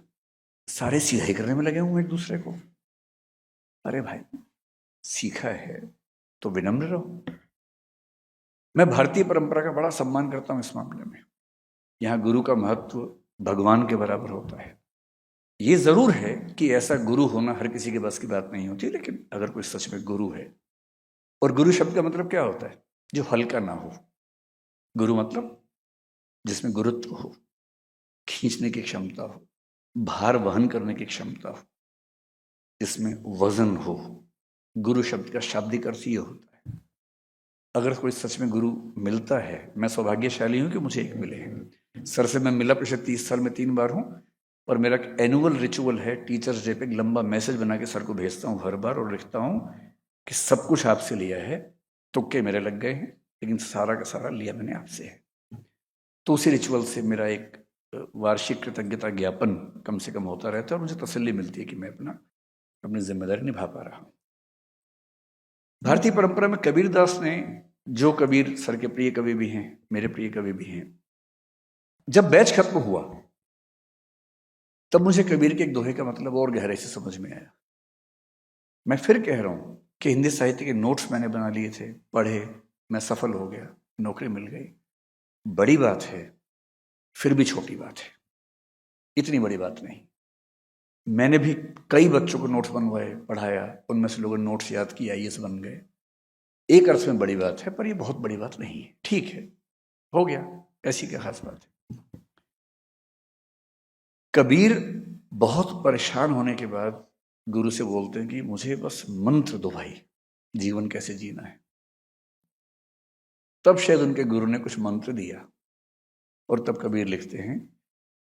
सारे सीधा ही करने में लगे हुए एक दूसरे को। अरे भाई, सीखा है तो विनम्र रहो। मैं भारतीय परंपरा का बड़ा सम्मान करता हूं इस मामले में। यहाँ गुरु का महत्व भगवान के बराबर होता है। ये जरूर है कि ऐसा गुरु होना हर किसी के बस की बात नहीं होती, लेकिन अगर कोई सच में गुरु है, और गुरु शब्द का मतलब क्या होता है? जो हल्का ना हो। गुरु मतलब जिसमें गुरुत्व हो, खींचने की क्षमता हो, भार वहन करने की क्षमता हो, जिसमें वजन हो। गुरु शब्द का शाब्दिक अर्थ ये होता है। अगर कोई सच में गुरु मिलता है, मैं सौभाग्यशाली हूं कि मुझे एक मिले हैं। सर से मैं मिला पिछले 30 साल में 3 बार हूं, और मेरा एनुअल रिचुअल है, टीचर्स डे पे एक लंबा मैसेज बना के सर को भेजता हूं हर बार, और लिखता हूं कि सब कुछ आपसे लिया है, तुक्के मेरे लग गए हैं, लेकिन सारा का सारा लिया मैंने आपसे है। तो उसी रिचुअल से मेरा एक वार्षिक कृतज्ञता ज्ञापन कम से कम होता रहता है, और मुझे तसल्ली मिलती है कि मैं अपनी जिम्मेदारी निभा पा रहा हूं। भारतीय परंपरा में कबीर दास ने, जो कबीर सर के प्रिय कवि भी हैं, मेरे प्रिय कवि भी हैं, जब बैच खत्म हुआ तब मुझे कबीर के एक दोहे का मतलब और गहराई से समझ में आया। मैं फिर कह रहा हूं कि हिंदी साहित्य के नोट्स मैंने बना लिए थे, पढ़े, मैं सफल हो गया, नौकरी मिल गई, बड़ी बात है, फिर भी छोटी बात है, इतनी बड़ी बात नहीं। मैंने भी कई बच्चों को नोट्स बनवाए, पढ़ाया, उनमें से लोगों ने नोट्स याद किया, IAS बन गए। एक अर्थ में बड़ी बात है, पर यह बहुत बड़ी बात नहीं है। ठीक है, हो गया, ऐसी क्या खास बात है। कबीर बहुत परेशान होने के बाद गुरु से बोलते हैं कि मुझे बस मंत्र दो भाई, जीवन कैसे जीना है। तब शायद उनके गुरु ने कुछ मंत्र दिया, और तब कबीर लिखते हैं,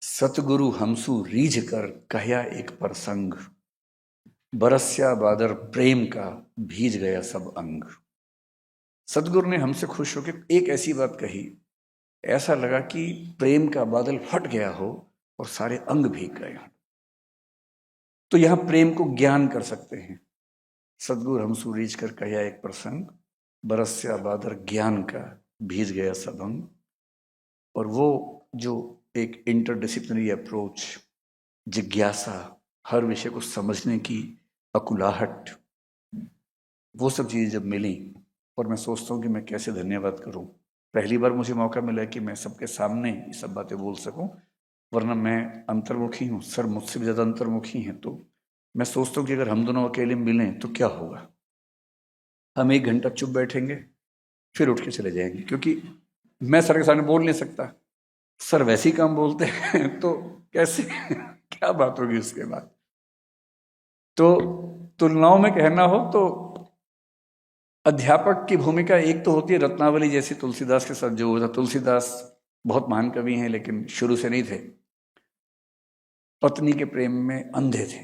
सतगुरु हमसु रीझ कर कहया एक प्रसंग, बरस्या बादर प्रेम का भीज गया सब अंग। सतगुरु ने हमसे खुश होकर एक ऐसी बात कही, ऐसा लगा कि प्रेम का बादल फट गया हो और सारे अंग भीग गए। तो यहां प्रेम को ज्ञान कर सकते हैं। सतगुरु हमसु रीझ कर कहया एक प्रसंग, बरस्या बादर ज्ञान का भीज गया सब अंग। और वो जो एक इंटरडिसिप्लिनरी अप्रोच, जिज्ञासा, हर विषय को समझने की अकुलाहट, वो सब चीज़ें जब मिली, और मैं सोचता हूँ कि मैं कैसे धन्यवाद करूँ। पहली बार मुझे मौका मिला कि मैं सबके सामने ये सब बातें बोल सकूँ, वरना मैं अंतर्मुखी हूँ, सर मुझसे भी ज़्यादा अंतर्मुखी हैं। तो मैं सोचता हूँ कि अगर हम दोनों अकेले मिलें तो क्या होगा। हम 1 घंटा चुप बैठेंगे, फिर उठ के चले जाएंगे, क्योंकि मैं सर के सामने बोल नहीं सकता, सर वैसे ही काम बोलते हैं, तो कैसे क्या बात होगी उसके बाद। तो तुलनाओं में कहना हो तो अध्यापक की भूमिका एक तो होती है रत्नावली जैसी, तुलसीदास के साथ जो हुआ था। तुलसीदास बहुत महान कवि हैं, लेकिन शुरू से नहीं थे, पत्नी के प्रेम में अंधे थे।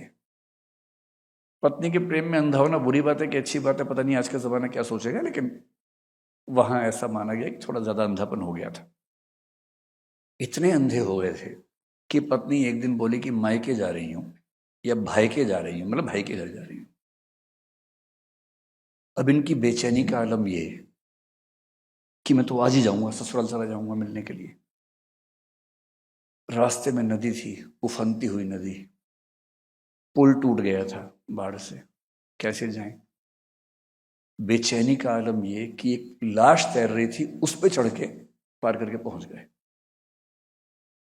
पत्नी के प्रेम में अंधा होना बुरी बात है कि अच्छी बात है, पता नहीं आज का जमाना क्या सोचेगा, लेकिन वहां ऐसा माना गया कि थोड़ा ज्यादा अंधापन हो गया था। इतने अंधे हो गए थे कि पत्नी एक दिन बोली कि मायके जा रही हूं, या भाईके जा रही हूं, मतलब भाई के घर जा रही हूं। अब इनकी बेचैनी का आलम ये कि मैं तो आज ही जाऊंगा, ससुराल चला जाऊंगा मिलने के लिए। रास्ते में नदी थी, उफनती हुई नदी, पुल टूट गया था बाढ़ से, कैसे जाएं। बेचैनी का आलम ये कि एक लाश तैर रही थी, उस पर चढ़ के पार करके पहुंच गए,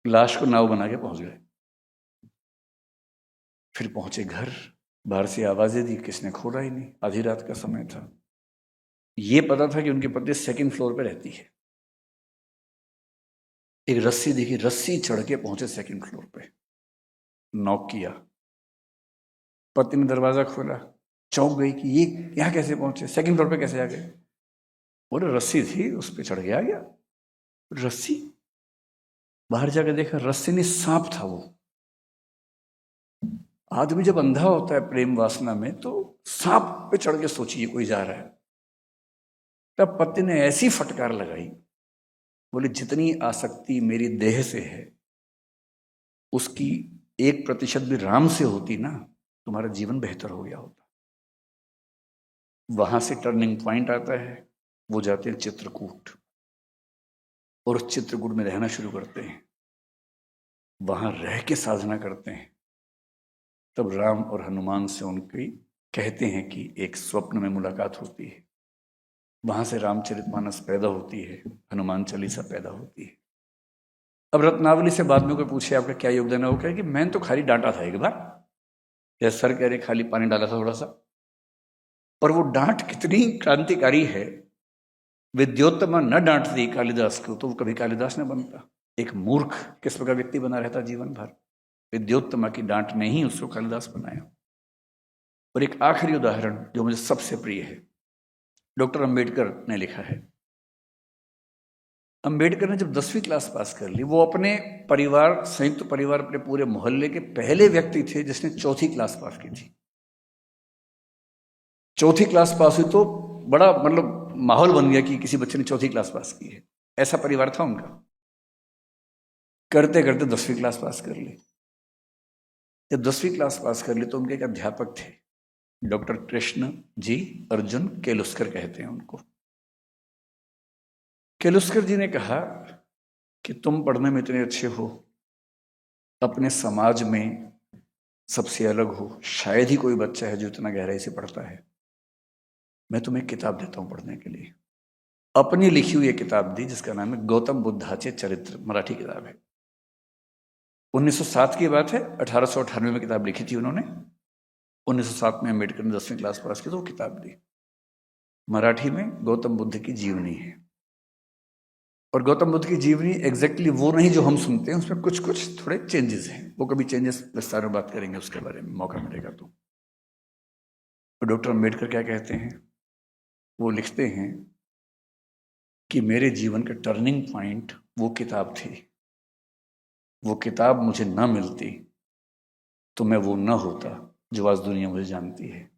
लाश को नाव बना के पहुंच गए। फिर पहुंचे घर, बाहर से आवाजें दी, किसने खोला ही नहीं, आधी रात का समय था। ये पता था कि उनकी पत्नी सेकंड फ्लोर पे रहती है। एक रस्सी देखी, रस्सी चढ़ के पहुंचे सेकंड फ्लोर पे, नॉक किया, पति ने दरवाजा खोला, चौंक गई कि ये यहाँ कैसे पहुंचे, सेकंड फ्लोर पे कैसे आ गए। बोले रस्सी थी, उस पर चढ़ के आ गया। रस्सी, बाहर जाकर देखा रस्सी नहीं, सांप था वो। आदमी जब अंधा होता है प्रेम वासना में तो सांप पे चढ़ के सोचिए कोई जा रहा है। तब पति ने ऐसी फटकार लगाई, बोले जितनी आसक्ति मेरी देह से है उसकी 1% भी राम से होती ना, तुम्हारा जीवन बेहतर हो गया होता। वहां से टर्निंग पॉइंट आता है, वो जाते हैं चित्रकूट और उस चित्रकूट में रहना शुरू करते हैं, वहां रह के साधना करते हैं। तब राम और हनुमान से उनकी कहते हैं कि एक स्वप्न में मुलाकात होती है, वहां से रामचरितमानस पैदा होती है, हनुमान चालीसा पैदा होती है। अब रत्नावली से बाद में कोई पूछे आपका क्या योगदान है, वो कहे कि मैंने तो खाली डांटा था एक बार, या सर कह रहे खाली पानी डाला था थोड़ा सा। पर वो डांट कितनी क्रांतिकारी है, विद्योत्तमा न डांटती कालिदास को तो वो कभी कालिदास न बनता। एक मूर्ख किस प्रकार व्यक्ति बना रहता जीवन भर, विद्योत्तमा की डांट ने ही उसको कालिदास बनाया। और एक आखिरी उदाहरण जो मुझे सबसे प्रिय है, डॉक्टर अंबेडकर ने लिखा है। अंबेडकर ने जब 10वीं क्लास पास कर ली, वो अपने परिवार, संयुक्त परिवार, अपने पूरे मोहल्ले के पहले व्यक्ति थे जिसने 4थी क्लास पास की थी। 4थी क्लास पास हुई तो बड़ा मतलब माहौल बन गया कि किसी बच्चे ने 4थी क्लास पास की है, ऐसा परिवार था उनका। करते करते 10वीं क्लास पास कर ली। जब 10वीं क्लास पास कर ली तो उनके एक अध्यापक थे, डॉक्टर कृष्ण जी अर्जुन केलुस्कर कहते हैं उनको। केलुस्कर जी ने कहा कि तुम पढ़ने में इतने अच्छे हो, अपने समाज में सबसे अलग हो, शायद ही कोई बच्चा है जो इतना गहराई से पढ़ता है, मैं तुम्हें एक किताब देता हूं पढ़ने के लिए। अपनी लिखी हुई एक किताब दी जिसका नाम है गौतम बुद्धाचे चरित्र, मराठी किताब है। 1907 की बात है, 1898 में किताब लिखी थी उन्होंने। 1907 में अम्बेडकर ने 10वीं क्लास पास की तो वो किताब दी। मराठी में गौतम बुद्ध की जीवनी है। और गौतम बुद्ध की जीवनी एग्जैक्टली वो नहीं जो हम सुनते हैं, उसमें कुछ कुछ थोड़े चेंजेस हैं। वो कभी चेंजेस विस्तार में बात करेंगे उसके बारे में, मौका मिलेगा तो। डॉक्टर अम्बेडकर क्या कहते हैं, वो लिखते हैं कि मेरे जीवन का टर्निंग पॉइंट वो किताब थी। वो किताब मुझे ना मिलती तो मैं वो ना होता जो आज दुनिया मुझे जानती है।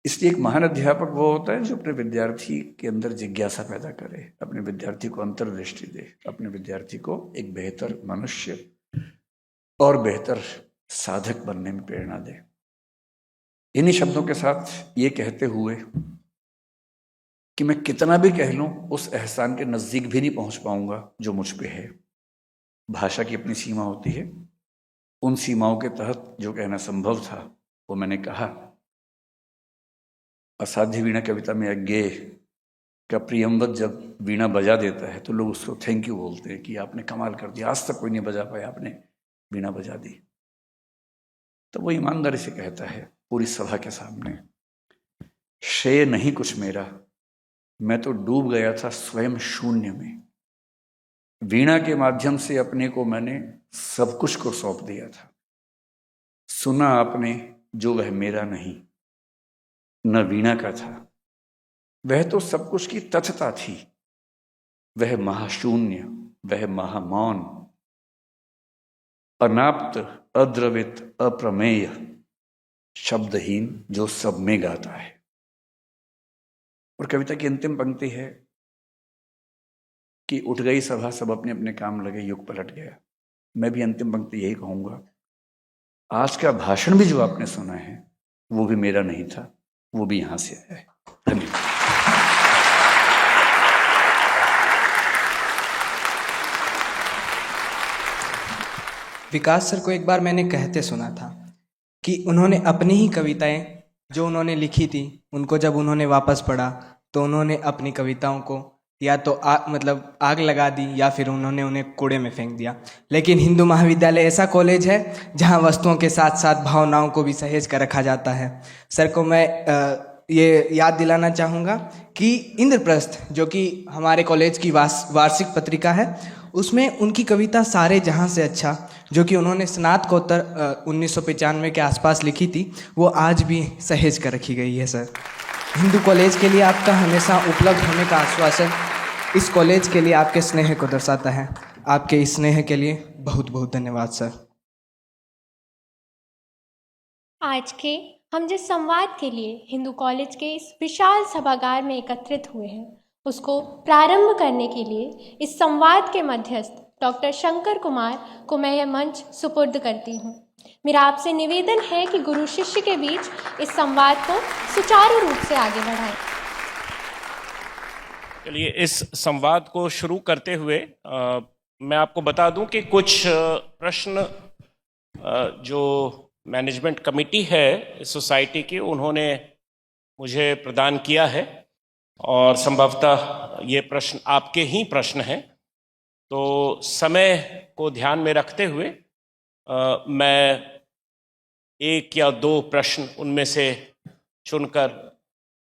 इसलिए एक महान अध्यापक वो होता है जो अपने विद्यार्थी के अंदर जिज्ञासा पैदा करे, अपने विद्यार्थी को अंतर्दृष्टि दे, अपने विद्यार्थी को एक बेहतर मनुष्य और बेहतर साधक बनने में प्रेरणा दे। इन्हीं शब्दों के साथ ये कहते हुए कि मैं कितना भी कह लूं उस एहसान के नज़दीक भी नहीं पहुंच पाऊंगा जो मुझ पे है। भाषा की अपनी सीमा होती है, उन सीमाओं के तहत जो कहना संभव था वो मैंने कहा। असाध्य वीणा कविता में अज्ञेय का प्रियंवत जब वीणा बजा देता है तो लोग उसको थैंक यू बोलते हैं कि आपने कमाल कर दिया, आज तक कोई नहीं बजा पाया, आपने वीणा बजा दी। तो वो ईमानदारी से कहता है पूरी सभा के सामने, श्रेय नहीं कुछ मेरा, मैं तो डूब गया था स्वयं शून्य में। वीणा के माध्यम से अपने को मैंने सब कुछ को सौंप दिया था। सुना आपने जो वह मेरा नहीं, न वीणा का था, वह तो सब कुछ की तथता थी। वह महाशून्य, वह महामौन, अनाप्त, अद्रवित, अप्रमेय, शब्दहीन जो सब में गाता है। और कविता की अंतिम पंक्ति है कि उठ गई सभा, सब अपने अपने काम लगे, युग पलट गया। मैं भी अंतिम पंक्ति यही कहूंगा, आज का भाषण भी जो आपने सुना है वो भी मेरा नहीं था, वो भी यहां से आया है। धन्यवाद। विकास सर को एक बार मैंने कहते सुना था कि उन्होंने अपनी ही कविताएं जो उन्होंने लिखी थी उनको जब उन्होंने वापस पढ़ा तो उन्होंने अपनी कविताओं को या तो आग लगा दी या फिर उन्होंने उन्हें कूड़े में फेंक दिया। लेकिन हिंदू महाविद्यालय ऐसा कॉलेज है जहां वस्तुओं के साथ साथ भावनाओं को भी सहेज कर रखा जाता है। सर को मैं ये याद दिलाना चाहूँगा कि इंद्रप्रस्थ जो कि हमारे कॉलेज की वार्षिक पत्रिका है, उसमें उनकी कविता सारे जहां से अच्छा, जो कि उन्होंने स्नातकोत्तर 1995 के आसपास लिखी थी, वो आज भी सहेज कर रखी गई है सर। हिंदू कॉलेज के लिए आपका हमेशा उपलब्ध होने का आश्वासन इस कॉलेज के लिए आपके स्नेह को दर्शाता है। आपके इस स्नेह के लिए बहुत बहुत धन्यवाद सर। आज के हम जिस संवाद के लिए हिंदू कॉलेज के इस विशाल सभागार में एकत्रित हुए हैं, उसको प्रारंभ करने के लिए इस संवाद के मध्यस्थ डॉक्टर शंकर कुमार को मैं यह मंच सुपुर्द करती हूँ। मेरा आपसे निवेदन है कि गुरु शिष्य के बीच इस संवाद को सुचारू रूप से आगे बढ़ाएं। चलिए, इस संवाद को शुरू करते हुए मैं आपको बता दूं कि कुछ प्रश्न जो मैनेजमेंट कमेटी है इस सोसाइटी की, उन्होंने मुझे प्रदान किया है और संभवतः ये प्रश्न आपके ही प्रश्न हैं। तो समय को ध्यान में रखते हुए मैं एक या दो प्रश्न उनमें से चुनकर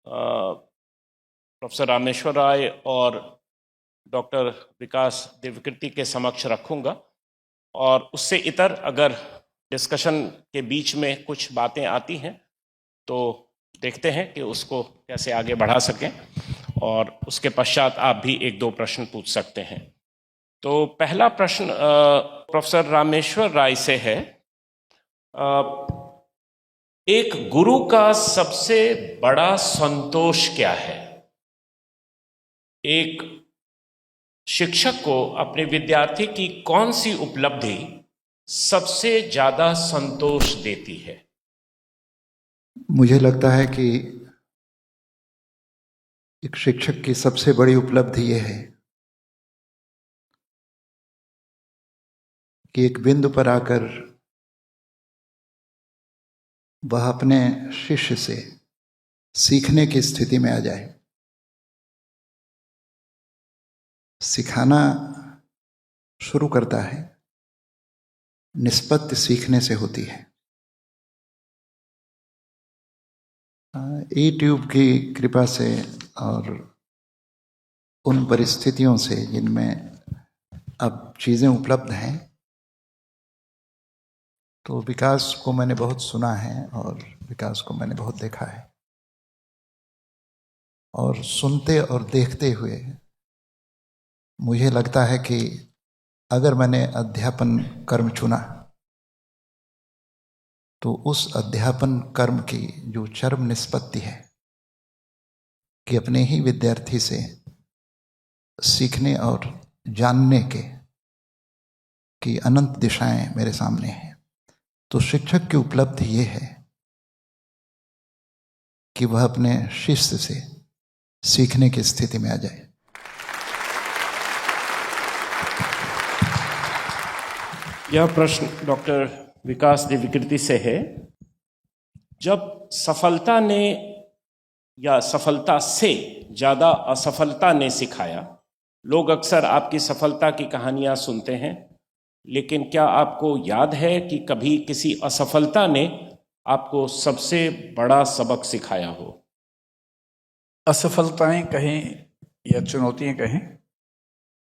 प्रोफेसर रामेश्वर राय और डॉक्टर विकास देवकीर्ति के समक्ष रखूंगा, और उससे इतर अगर डिस्कशन के बीच में कुछ बातें आती हैं तो देखते हैं कि उसको कैसे आगे बढ़ा सकें, और उसके पश्चात आप भी एक दो प्रश्न पूछ सकते हैं। तो पहला प्रश्न प्रोफेसर रामेश्वर राय से है। एक गुरु का सबसे बड़ा संतोष क्या है? एक शिक्षक को अपने विद्यार्थी की कौन सी उपलब्धि सबसे ज्यादा संतोष देती है? मुझे लगता है कि एक शिक्षक की सबसे बड़ी उपलब्धि यह है कि एक बिंदु पर आकर वह अपने शिष्य से सीखने की स्थिति में आ जाए। सिखाना शुरू करता है, निष्पत्ति सीखने से होती है। यूट्यूब की कृपा से और उन परिस्थितियों से जिनमें अब चीज़ें उपलब्ध हैं, तो विकास को मैंने बहुत सुना है और विकास को मैंने बहुत देखा है। और सुनते और देखते हुए मुझे लगता है कि अगर मैंने अध्यापन कर्म चुना तो उस अध्यापन कर्म की जो चरम निष्पत्ति है कि अपने ही विद्यार्थी से सीखने और जानने की अनंत दिशाएं मेरे सामने हैं, तो शिक्षक की उपलब्धि ये है कि वह अपने शिष्य से सीखने की स्थिति में आ जाए। यह प्रश्न डॉक्टर विकास देवकीर्ति से है। जब सफलता ने या सफलता से ज़्यादा असफलता ने सिखाया, लोग अक्सर आपकी सफलता की कहानियां सुनते हैं, लेकिन क्या आपको याद है कि कभी किसी असफलता ने आपको सबसे बड़ा सबक सिखाया हो? असफलताएं कहें या चुनौतियां कहें,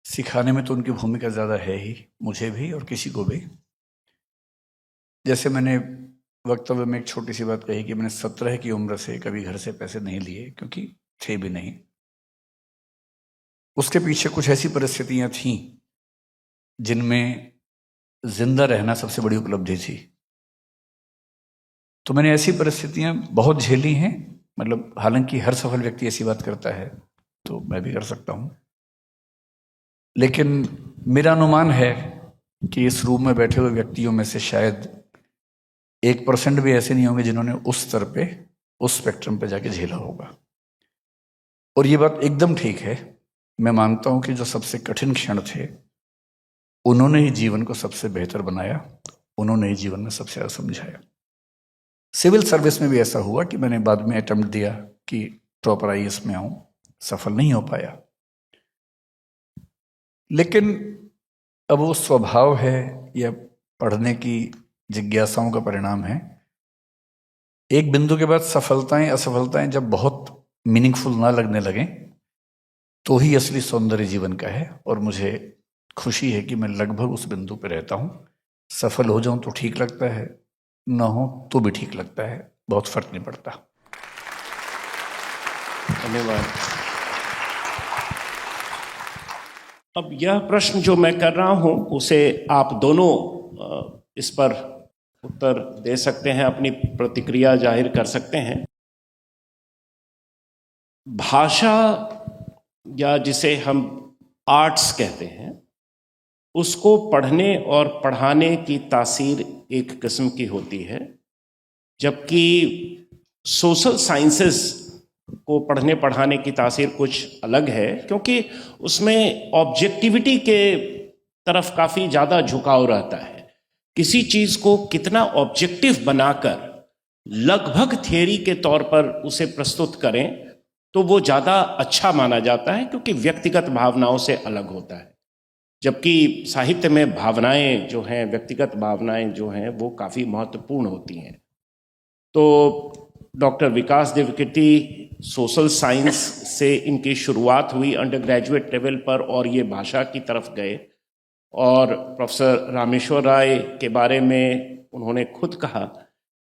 सिखाने में तो उनकी भूमिका ज़्यादा है ही, मुझे भी और किसी को भी। जैसे मैंने वक्तव्य में एक छोटी सी बात कही कि मैंने 17 की उम्र से कभी घर से पैसे नहीं लिए, क्योंकि थे भी नहीं। उसके पीछे कुछ ऐसी परिस्थितियां थीं जिनमें जिंदा रहना सबसे बड़ी उपलब्धि थी। तो मैंने ऐसी परिस्थितियां बहुत झेली हैं। मतलब हालांकि हर सफल व्यक्ति ऐसी बात करता है, तो मैं भी कर सकता हूं, लेकिन मेरा अनुमान है कि इस रूम में बैठे हुए व्यक्तियों में से शायद 1% भी ऐसे नहीं होंगे जिन्होंने उस स्तर पे, उस स्पेक्ट्रम पे जाके झेला होगा। और ये बात एकदम ठीक है। मैं मानता हूं कि जो सबसे कठिन क्षण थे, उन्होंने ही जीवन को सबसे बेहतर बनाया, उन्होंने ही जीवन में सबसे ज़्यादा समझाया। सिविल सर्विस में भी ऐसा हुआ कि मैंने बाद में अटेम्प्ट दिया कि प्रॉपर IAS में आऊं, सफल नहीं हो पाया। लेकिन अब वो स्वभाव है या पढ़ने की जिज्ञासाओं का परिणाम है एक बिंदु के बाद सफलताएं असफलताएं जब बहुत मीनिंगफुल ना लगने लगें तो ही असली सौंदर्य जीवन का है। और मुझे खुशी है कि मैं लगभग उस बिंदु पे रहता हूँ। सफल हो जाऊं तो ठीक लगता है, ना हो तो भी ठीक लगता है, बहुत फर्क नहीं पड़ता। धन्यवाद। अब यह प्रश्न जो मैं कर रहा हूं उसे आप दोनों इस पर उत्तर दे सकते हैं, अपनी प्रतिक्रिया जाहिर कर सकते हैं। भाषा या जिसे हम आर्ट्स कहते हैं, उसको पढ़ने और पढ़ाने की तासीर एक किस्म की होती है, जबकि सोशल साइंसेस को पढ़ने पढ़ाने की तासीर कुछ अलग है, क्योंकि उसमें ऑब्जेक्टिविटी के तरफ काफ़ी ज़्यादा झुकाव रहता है। किसी चीज़ को कितना ऑब्जेक्टिव बनाकर लगभग थियरी के तौर पर उसे प्रस्तुत करें तो वो ज़्यादा अच्छा माना जाता है, क्योंकि व्यक्तिगत भावनाओं से अलग होता है। जबकि साहित्य में भावनाएं जो हैं, व्यक्तिगत भावनाएं जो हैं, वो काफ़ी महत्वपूर्ण होती हैं। तो डॉक्टर विकास देवकीर्ति सोशल साइंस से इनकी शुरुआत हुई अंडर ग्रेजुएट लेवल पर और ये भाषा की तरफ गए। और प्रोफेसर रामेश्वर राय के बारे में उन्होंने खुद कहा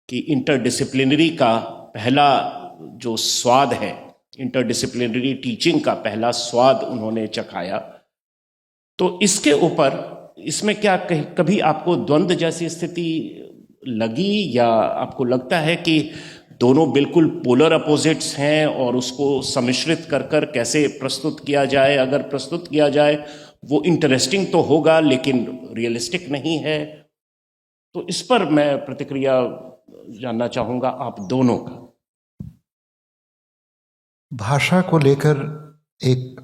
कि इंटरडिसिप्लिनरी का पहला जो स्वाद है, इंटरडिसिप्लिनरी टीचिंग का पहला स्वाद उन्होंने चखाया। तो इसके ऊपर, इसमें क्या कभी आपको द्वंद्व जैसी स्थिति लगी, या आपको लगता है कि दोनों बिल्कुल पोलर अपोजिट्स हैं और उसको सम्मिश्रित कर कर कैसे प्रस्तुत किया जाए? अगर प्रस्तुत किया जाए वो इंटरेस्टिंग तो होगा लेकिन रियलिस्टिक नहीं है। तो इस पर मैं प्रतिक्रिया जानना चाहूँगा आप दोनों का। भाषा को लेकर एक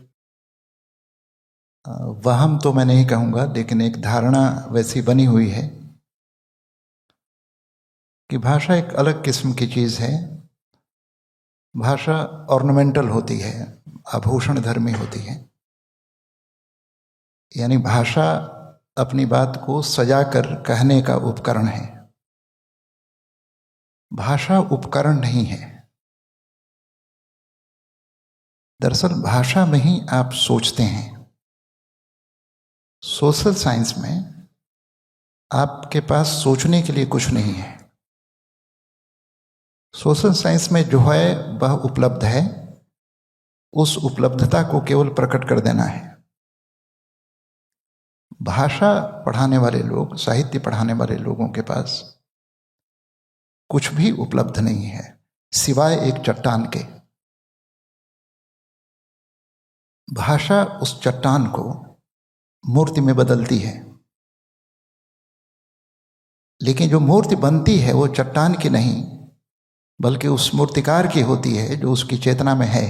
वहम तो मैं नहीं कहूँगा, लेकिन एक धारणा वैसी बनी हुई है कि भाषा एक अलग किस्म की चीज़ है। भाषा ऑर्नामेंटल होती है, आभूषण धर्मी होती है। यानी भाषा अपनी बात को सजाकर कहने का उपकरण है। भाषा उपकरण नहीं है। दरअसल भाषा में ही आप सोचते हैं। सोशल साइंस में आपके पास सोचने के लिए कुछ नहीं है। सोशल साइंस में जो है वह उपलब्ध है, उस उपलब्धता को केवल प्रकट कर देना है। भाषा पढ़ाने वाले लोग, साहित्य पढ़ाने वाले लोगों के पास कुछ भी उपलब्ध नहीं है सिवाय एक चट्टान के। भाषा उस चट्टान को मूर्ति में बदलती है, लेकिन जो मूर्ति बनती है वो चट्टान की नहीं बल्कि उस मूर्तिकार की होती है जो उसकी चेतना में है।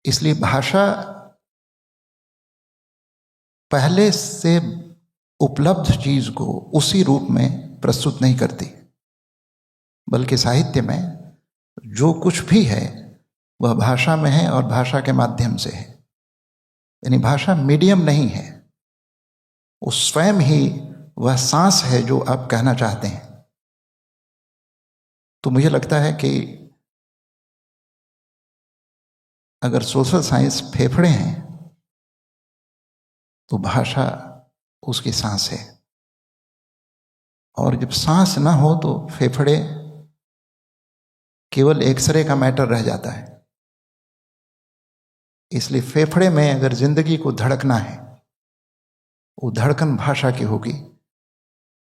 इसलिए भाषा पहले से उपलब्ध चीज को उसी रूप में प्रस्तुत नहीं करती, बल्कि साहित्य में जो कुछ भी है वह भाषा में है और भाषा के माध्यम से है। यानी भाषा मीडियम नहीं है, उस स्वयं ही वह सांस है जो आप कहना चाहते हैं। तो मुझे लगता है कि अगर सोशल साइंस फेफड़े हैं तो भाषा उसकी सांस है, और जब सांस ना हो तो फेफड़े केवल एक्सरे का मैटर रह जाता है। इसलिए फेफड़े में अगर जिंदगी को धड़कना है, वो धड़कन भाषा की होगी।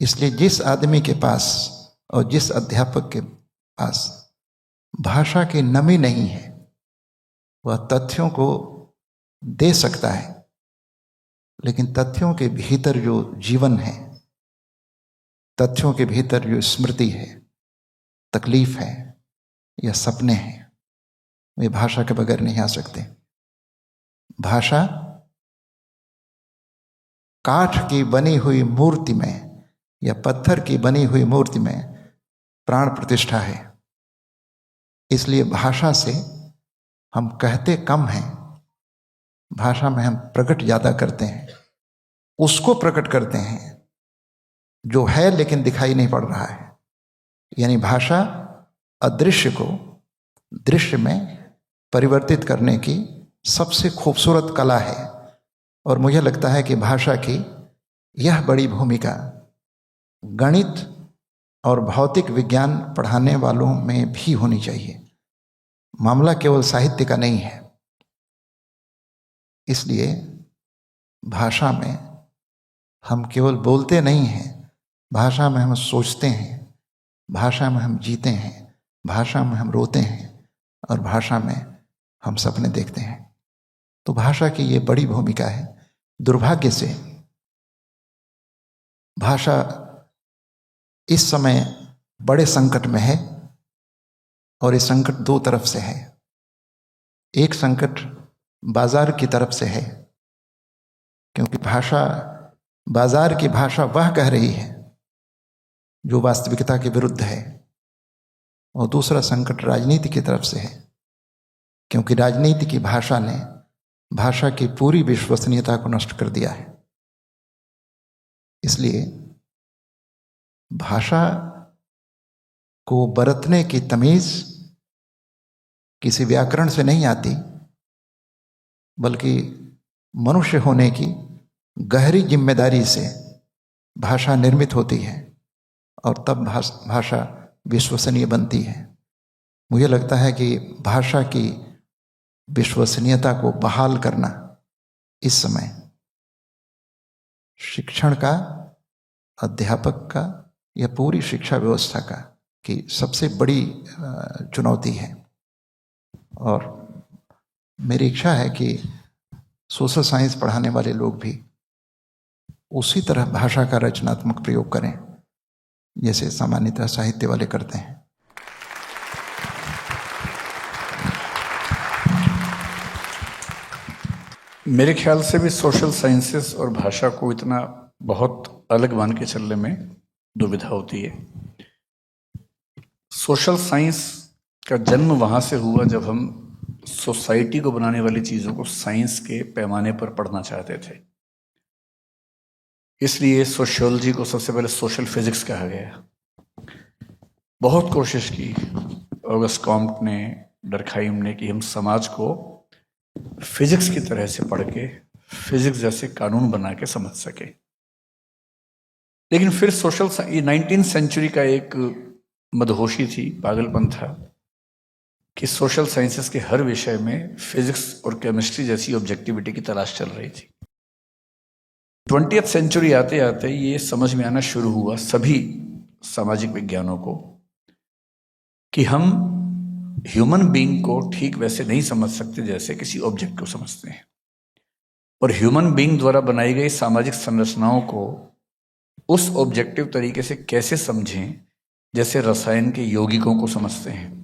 इसलिए जिस आदमी के पास और जिस अध्यापक के पास भाषा की नमी नहीं है, वह तथ्यों को दे सकता है, लेकिन तथ्यों के भीतर जो जीवन है, तथ्यों के भीतर जो स्मृति है, तकलीफ है या सपने हैं, वे भाषा के बगैर नहीं आ सकते। भाषा काठ की बनी हुई मूर्ति में या पत्थर की बनी हुई मूर्ति में प्राण प्रतिष्ठा है। इसलिए भाषा से हम कहते कम हैं, भाषा में हम प्रकट ज़्यादा करते हैं। उसको प्रकट करते हैं जो है लेकिन दिखाई नहीं पड़ रहा है। यानी भाषा अदृश्य को दृश्य में परिवर्तित करने की सबसे खूबसूरत कला है। और मुझे लगता है कि भाषा की यह बड़ी भूमिका गणित और भौतिक विज्ञान पढ़ाने वालों में भी होनी चाहिए। मामला केवल साहित्य का नहीं है। इसलिए भाषा में हम केवल बोलते नहीं हैं, भाषा में हम सोचते हैं, भाषा में हम जीते हैं, भाषा में हम रोते हैं और भाषा में हम सपने देखते हैं। तो भाषा की ये बड़ी भूमिका है। दुर्भाग्य से भाषा इस समय बड़े संकट में है और ये संकट दो तरफ से है। एक संकट बाजार की तरफ से है, क्योंकि भाषा, बाजार की भाषा वह कह रही है जो वास्तविकता के विरुद्ध है। और दूसरा संकट राजनीति की तरफ से है, क्योंकि राजनीति की भाषा ने भाषा की पूरी विश्वसनीयता को नष्ट कर दिया है। इसलिए भाषा को बरतने की तमीज किसी व्याकरण से नहीं आती, बल्कि मनुष्य होने की गहरी जिम्मेदारी से भाषा निर्मित होती है और तब भाषा विश्वसनीय बनती है। मुझे लगता है कि भाषा की विश्वसनीयता को बहाल करना इस समय शिक्षण का, अध्यापक का या पूरी शिक्षा व्यवस्था का की सबसे बड़ी चुनौती है। और मेरी इच्छा है कि सोशल साइंस पढ़ाने वाले लोग भी उसी तरह भाषा का रचनात्मक प्रयोग करें जैसे सामान्यतः साहित्य वाले करते हैं। मेरे ख्याल से भी सोशल साइंसेस और भाषा को इतना बहुत अलग मान के चलने में दुविधा होती है। सोशल साइंस का जन्म वहाँ से हुआ जब हम सोसाइटी को बनाने वाली चीज़ों को साइंस के पैमाने पर पढ़ना चाहते थे। इसलिए सोशियोलॉजी को सबसे पहले सोशल फिजिक्स कहा गया। बहुत कोशिश की ऑगस्ट कॉम्ट ने, डर्कहाइम ने, कि हम समाज को फिजिक्स की तरह से पढ़ के फिजिक्स जैसे कानून बना के समझ सके। लेकिन फिर सोशल 19वीं सेंचुरी का एक मदहोशी थी, पागलपन था कि सोशल साइंसेस के हर विषय में फिजिक्स और केमिस्ट्री जैसी ऑब्जेक्टिविटी की तलाश चल रही थी। 20वीं सेंचुरी आते आते ये समझ में आना शुरू हुआ सभी सामाजिक विज्ञानों को कि हम ह्यूमन बीइंग को ठीक वैसे नहीं समझ सकते जैसे किसी ऑब्जेक्ट को समझते हैं, और ह्यूमन बीइंग द्वारा बनाई गई सामाजिक संरचनाओं को उस ऑब्जेक्टिव तरीके से कैसे समझें जैसे रसायन के यौगिकों को समझते हैं।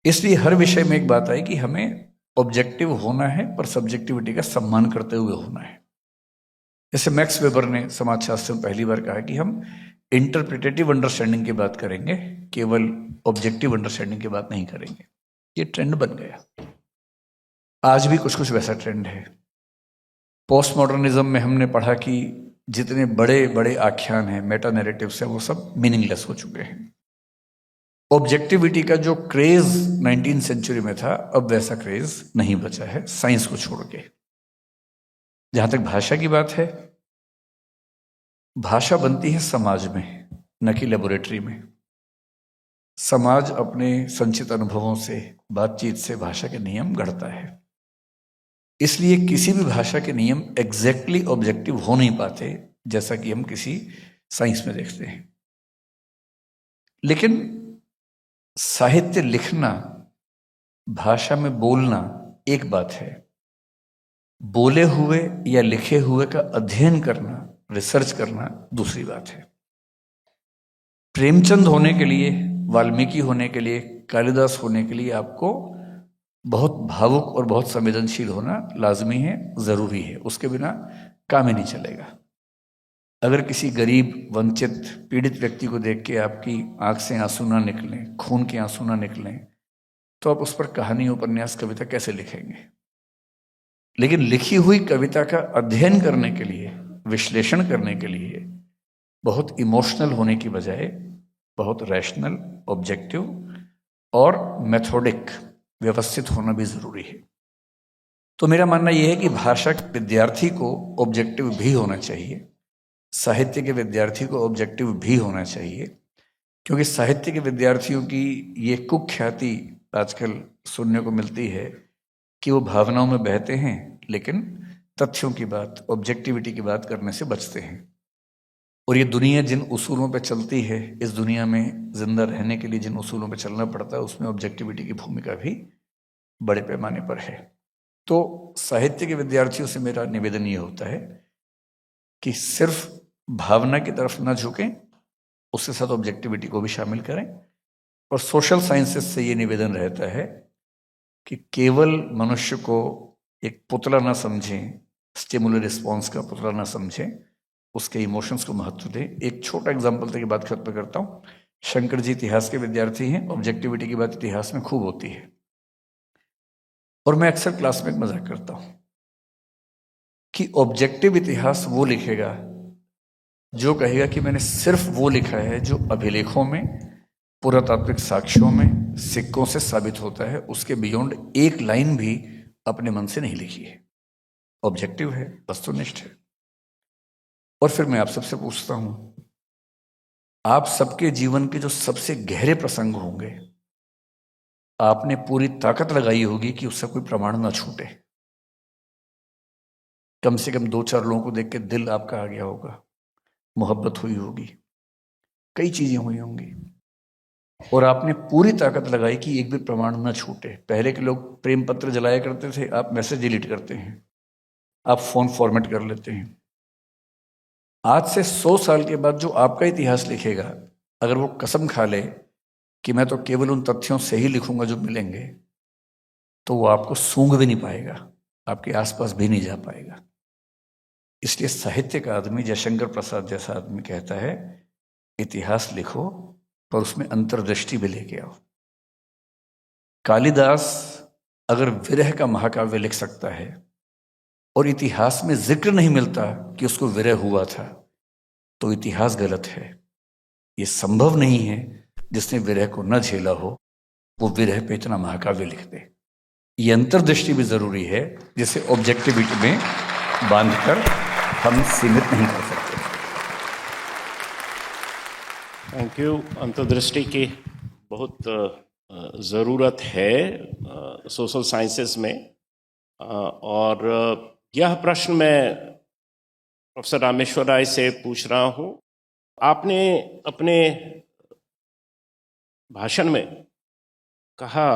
इसलिए हर विषय में एक बात आई कि हमें ऑब्जेक्टिव होना है पर सब्जेक्टिविटी का सम्मान करते हुए होना है। जैसे मैक्स वेबर ने समाजशास्त्र में पहली बार कहा कि हम इंटरप्रिटेटिव अंडरस्टैंडिंग की बात करेंगे, केवल ऑब्जेक्टिव अंडरस्टैंडिंग की बात नहीं करेंगे। ये ट्रेंड बन गया। आज भी कुछ कुछ वैसा ट्रेंड है। पोस्ट मॉडर्निज्म में हमने पढ़ा कि जितने बड़े बड़े आख्यान हैं, मेटा नैरेटिव्स हैं, वो सब मीनिंगलेस हो चुके हैं। ऑब्जेक्टिविटी का जो क्रेज 19वीं सेंचुरी में था, अब वैसा क्रेज नहीं बचा है साइंस को छोड़ के। जहां तक भाषा की बात है, भाषा बनती है समाज में, न कि लेबोरेटरी में। समाज अपने संचित अनुभवों से, बातचीत से भाषा के नियम गढ़ता है। इसलिए किसी भी भाषा के नियम एग्जैक्टली ऑब्जेक्टिव हो नहीं पाते, जैसा कि हम किसी साइंस में देखते हैं। लेकिन साहित्य लिखना, भाषा में बोलना एक बात है, बोले हुए या लिखे हुए का अध्ययन करना, रिसर्च करना दूसरी बात है। प्रेमचंद होने के लिए, वाल्मीकि होने के लिए, कालिदास होने के लिए आपको बहुत भावुक और बहुत संवेदनशील होना लाजमी है, जरूरी है। उसके बिना काम ही नहीं चलेगा। अगर किसी गरीब, वंचित, पीड़ित व्यक्ति को देख के आपकी आंख से आंसू ना निकलें, खून के आंसू ना निकलें, तो आप उस पर कहानी, उपन्यास, कविता कैसे लिखेंगे? लेकिन लिखी हुई कविता का अध्ययन करने के लिए, विश्लेषण करने के लिए बहुत इमोशनल होने की बजाय बहुत रैशनल, ऑब्जेक्टिव और मेथोडिक, व्यवस्थित होना भी जरूरी है। तो मेरा मानना यह है कि भाषा के विद्यार्थी को ऑब्जेक्टिव भी होना चाहिए, साहित्य के विद्यार्थी को ऑब्जेक्टिव भी होना चाहिए, क्योंकि साहित्य के विद्यार्थियों की ये कुख्याति आजकल सुनने को मिलती है कि वो भावनाओं में बहते हैं, लेकिन तथ्यों की बात, ऑब्जेक्टिविटी की बात करने से बचते हैं। और ये दुनिया जिन उसूलों पे चलती है, इस दुनिया में जिंदा रहने के लिए जिन उसूलों पे चलना पड़ता है, उसमें ऑब्जेक्टिविटी की भूमिका भी बड़े पैमाने पर है। तो साहित्य के विद्यार्थियों से मेरा निवेदन ये होता है कि सिर्फ भावना की तरफ ना झुकें, उसके साथ ऑब्जेक्टिविटी को भी शामिल करें। और सोशल साइंसेस से ये निवेदन रहता है कि केवल मनुष्य को एक पुतला ना समझें, स्टिमुलस रिस्पॉन्स का पुतला ना समझें, उसके इमोशंस को महत्व दें। एक छोटा एग्जाम्पल तक बात खत्म करता हूँ। शंकर जी इतिहास के विद्यार्थी हैं, ऑब्जेक्टिविटी की बात इतिहास में खूब होती है। और मैं अक्सर क्लास में एक मजाक करता हूं कि ऑब्जेक्टिव इतिहास वो लिखेगा जो कहेगा कि मैंने सिर्फ वो लिखा है जो अभिलेखों में, पुरातात्विक साक्ष्यों में, सिक्कों से साबित होता है, उसके बियॉन्ड एक लाइन भी अपने मन से नहीं लिखी है। ऑब्जेक्टिव है, वस्तुनिष्ठ है। और फिर मैं आप सबसे पूछता हूं, आप सबके जीवन के जो सबसे गहरे प्रसंग होंगे, आपने पूरी ताकत लगाई होगी कि उससे कोई प्रमाण ना छूटे। कम से कम 2-4 लोगों को देख के दिल आपका आ गया होगा, मोहब्बत हुई होगी, कई चीजें हुई होंगी, और आपने पूरी ताकत लगाई कि एक भी प्रमाण ना छूटे। पहले के लोग प्रेम पत्र जलाया करते थे, आप मैसेज डिलीट करते हैं, आप फोन फॉर्मेट कर लेते हैं। आज से 100 साल के बाद जो आपका इतिहास लिखेगा, अगर वो कसम खा ले कि मैं तो केवल उन तथ्यों से ही लिखूंगा जो मिलेंगे, तो वो आपको सूंघ भी नहीं पाएगा, आपके आसपास भी नहीं जा पाएगा। इसलिए साहित्य का आदमी, जयशंकर प्रसाद जैसा आदमी कहता है, इतिहास लिखो पर उसमें अंतर्दृष्टि भी लेके आओ। कालिदास अगर विरह का महाकाव्य लिख सकता है और इतिहास में जिक्र नहीं मिलता कि उसको विरह हुआ था, तो इतिहास गलत है। ये संभव नहीं है जिसने विरह को न झेला हो वो विरह पे इतना महाकाव्य लिख दे। ये अंतर्दृष्टि भी जरूरी है, जिसे ऑब्जेक्टिविटी में बांधकर हम सीमित नहीं कर सकते। Thank you. अंतर्दृष्टि की बहुत ज़रूरत है सोशल साइंसेस में। और यह प्रश्न मैं प्रोफेसर रामेश्वर राय से पूछ रहा हूँ। आपने अपने भाषण में कहा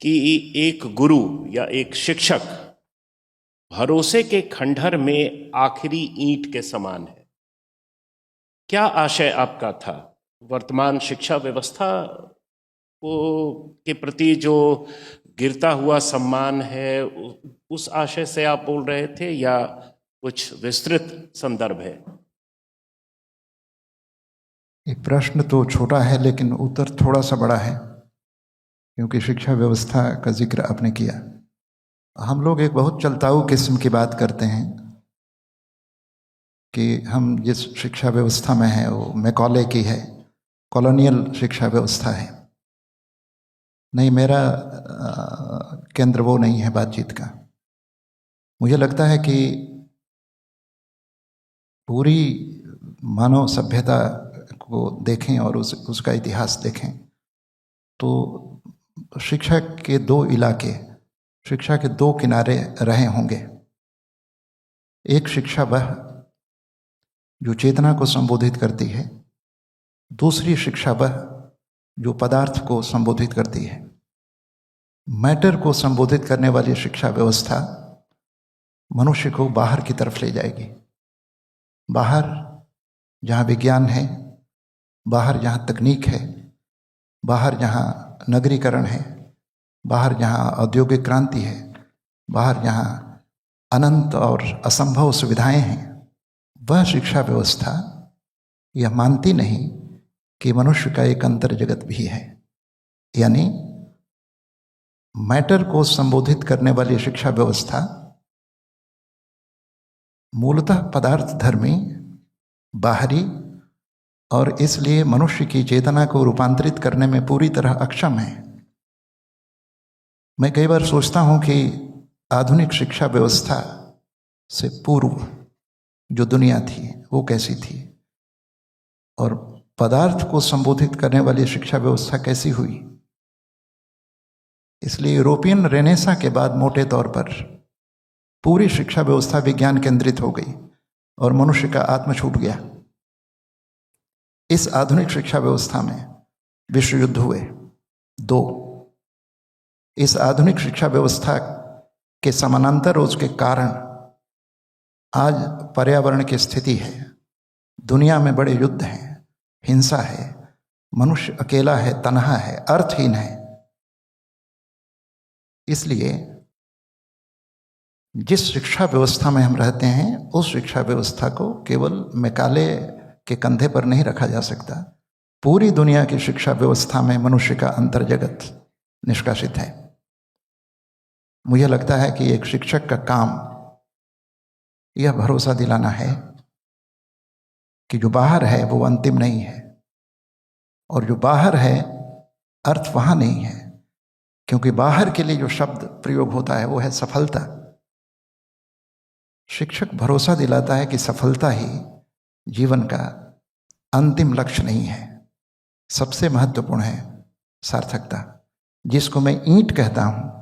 कि एक गुरु या एक शिक्षक भरोसे के खंडहर में आखिरी ईंट के समान है। क्या आशय आपका था? वर्तमान शिक्षा व्यवस्था को के प्रति जो गिरता हुआ सम्मान है, उस आशय से आप बोल रहे थे या कुछ विस्तृत संदर्भ है? ये प्रश्न तो छोटा है लेकिन उत्तर थोड़ा सा बड़ा है, क्योंकि शिक्षा व्यवस्था का जिक्र आपने किया। हम लोग एक बहुत चलताऊ किस्म की बात करते हैं कि हम जिस शिक्षा व्यवस्था में हैं वो मैकॉले की है, कॉलोनियल शिक्षा व्यवस्था है। नहीं, मेरा केंद्र वो नहीं है बातचीत का। मुझे लगता है कि पूरी मानव सभ्यता को देखें और उसका इतिहास देखें तो शिक्षा के दो इलाके, शिक्षा के दो किनारे रहे होंगे। एक शिक्षा वह जो चेतना को संबोधित करती है, दूसरी शिक्षा वह जो पदार्थ को संबोधित करती है। मैटर को संबोधित करने वाली शिक्षा व्यवस्था मनुष्य को बाहर की तरफ ले जाएगी। बाहर जहाँ विज्ञान है, बाहर जहाँ तकनीक है, बाहर जहाँ नगरीकरण है, बाहर जहाँ औद्योगिक क्रांति है, बाहर जहाँ अनंत और असंभव सुविधाएं हैं, वह शिक्षा व्यवस्था यह मानती नहीं कि मनुष्य का एक अंतर जगत भी है। यानी मैटर को संबोधित करने वाली शिक्षा व्यवस्था मूलतः पदार्थ धर्मी, बाहरी और इसलिए मनुष्य की चेतना को रूपांतरित करने में पूरी तरह अक्षम है। मैं कई बार सोचता हूँ कि आधुनिक शिक्षा व्यवस्था से पूर्व जो दुनिया थी वो कैसी थी, और पदार्थ को संबोधित करने वाली शिक्षा व्यवस्था कैसी हुई। इसलिए यूरोपियन रेनेसा के बाद मोटे तौर पर पूरी शिक्षा व्यवस्था विज्ञान केंद्रित हो गई और मनुष्य का आत्म छूट गया। इस आधुनिक शिक्षा व्यवस्था में विश्व युद्ध हुए 2। इस आधुनिक शिक्षा व्यवस्था के समानांतर उसके कारण आज पर्यावरण की स्थिति है, दुनिया में बड़े युद्ध हैं, हिंसा है, मनुष्य अकेला है, तन्हा है, अर्थहीन है। इसलिए जिस शिक्षा व्यवस्था में हम रहते हैं उस शिक्षा व्यवस्था को केवल मैकाले के कंधे पर नहीं रखा जा सकता। पूरी दुनिया की शिक्षा व्यवस्था में मनुष्य का अंतर्जगत निष्कासित है। मुझे लगता है कि एक शिक्षक का काम यह भरोसा दिलाना है कि जो बाहर है वो अंतिम नहीं है, और जो बाहर है अर्थ वहाँ नहीं है, क्योंकि बाहर के लिए जो शब्द प्रयोग होता है वो है सफलता। शिक्षक भरोसा दिलाता है कि सफलता ही जीवन का अंतिम लक्ष्य नहीं है, सबसे महत्वपूर्ण है सार्थकता, जिसको मैं ईंट कहता हूँ।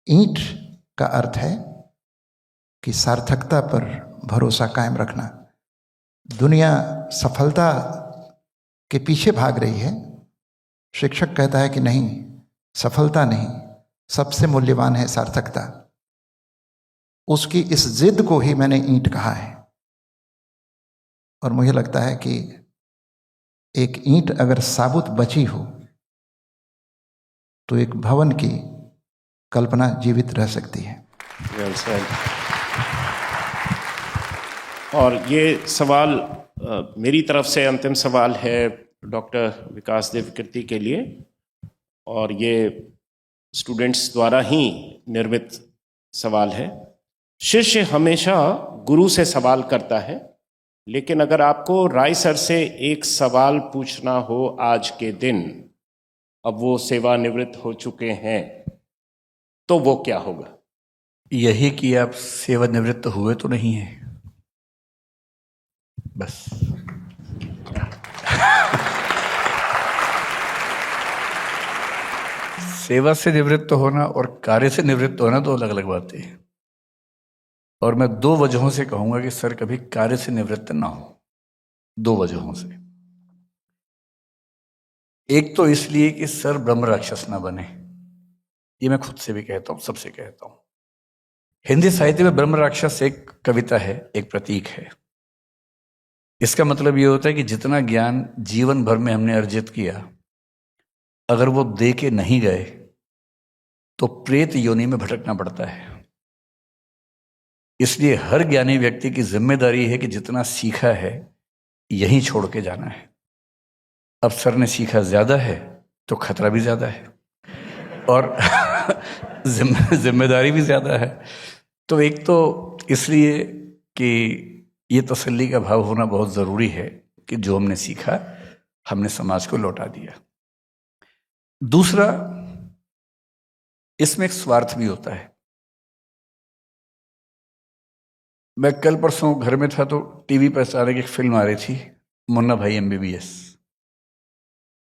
ईंट का अर्थ है कि सार्थकता पर भरोसा कायम रखना। दुनिया सफलता के पीछे भाग रही है, शिक्षक कहता है कि नहीं, सफलता नहीं, सबसे मूल्यवान है सार्थकता। उसकी इस जिद को ही मैंने ईंट कहा है। और मुझे लगता है कि एक ईंट अगर साबुत बची हो तो एक भवन की कल्पना जीवित रह सकती है। Well said. और ये सवाल मेरी तरफ से अंतिम सवाल है डॉक्टर विकास देवकीर्ति के लिए, और ये स्टूडेंट्स द्वारा ही निर्मित सवाल है। शिष्य हमेशा गुरु से सवाल करता है, लेकिन अगर आपको राय सर से एक सवाल पूछना हो आज के दिन, अब वो सेवानिवृत्त हो चुके हैं, तो वो क्या होगा? यही कि आप सेवानिवृत्त हुए तो नहीं है, बस। सेवा से निवृत्त होना और कार्य से निवृत्त होना दो अलग अलग बातें हैं। और मैं 2 वजहों से कहूंगा कि सर कभी कार्य से निवृत्त ना हो। 2 वजहों से। एक तो इसलिए कि सर ब्रह्म राक्षस ना बने, ये मैं खुद से भी कहता हूं, सबसे कहता हूं। हिंदी साहित्य में ब्रह्म राक्षस एक कविता है, एक प्रतीक है। इसका मतलब ये होता है कि जितना ज्ञान जीवन भर में हमने अर्जित किया, अगर वो दे के नहीं गए तो प्रेत योनि में भटकना पड़ता है। इसलिए हर ज्ञानी व्यक्ति की जिम्मेदारी है कि जितना सीखा है यहीं छोड़ के जाना है। अब सर ने सीखा ज्यादा है तो खतरा भी ज्यादा है और जिम्मेदारी भी ज्यादा है। तो एक तो इसलिए कि ये तसल्ली का भाव होना बहुत जरूरी है कि जो हमने सीखा हमने समाज को लौटा दिया। दूसरा, इसमें एक स्वार्थ भी होता है। मैं कल परसों घर में था तो टीवी पर अचानक एक फिल्म आ रही थी, मुन्ना भाई MBBS।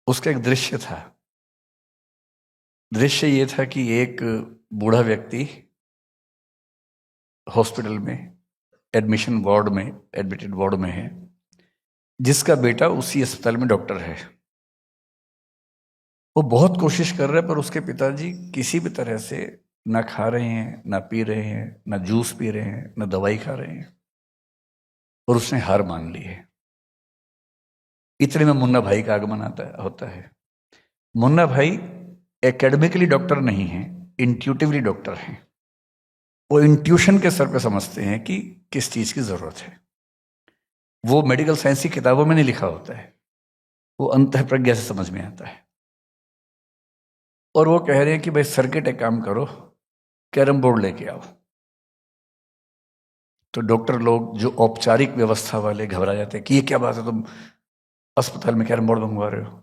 उसका एक दृश्य था। दृश्य ये था कि एक बूढ़ा व्यक्ति हॉस्पिटल में एडमिटेड वार्ड में है, जिसका बेटा उसी अस्पताल में डॉक्टर है। वो बहुत कोशिश कर रहा है पर उसके पिताजी किसी भी तरह से ना खा रहे हैं, ना पी रहे हैं, ना जूस पी रहे हैं, ना दवाई खा रहे हैं, और उसने हार मान ली है। इतने में मुन्ना भाई का आगमन होता है। मुन्ना भाई एकेडमिकली डॉक्टर नहीं है, इंट्यूटिवली डॉक्टर हैं। वो इंट्यूशन के स्तर पे समझते हैं कि किस चीज की जरूरत है। वो मेडिकल साइंस की किताबों में नहीं लिखा होता है, वो अंतः प्रज्ञा से समझ में आता है। और वो कह रहे हैं कि भाई सर्किट एक काम करो, कैरम बोर्ड लेके आओ। तो डॉक्टर लोग जो औपचारिक व्यवस्था वाले घबरा जाते हैं कि ये क्या बात है, तुम अस्पताल में कैरम बोर्ड मंगवा रहे हो।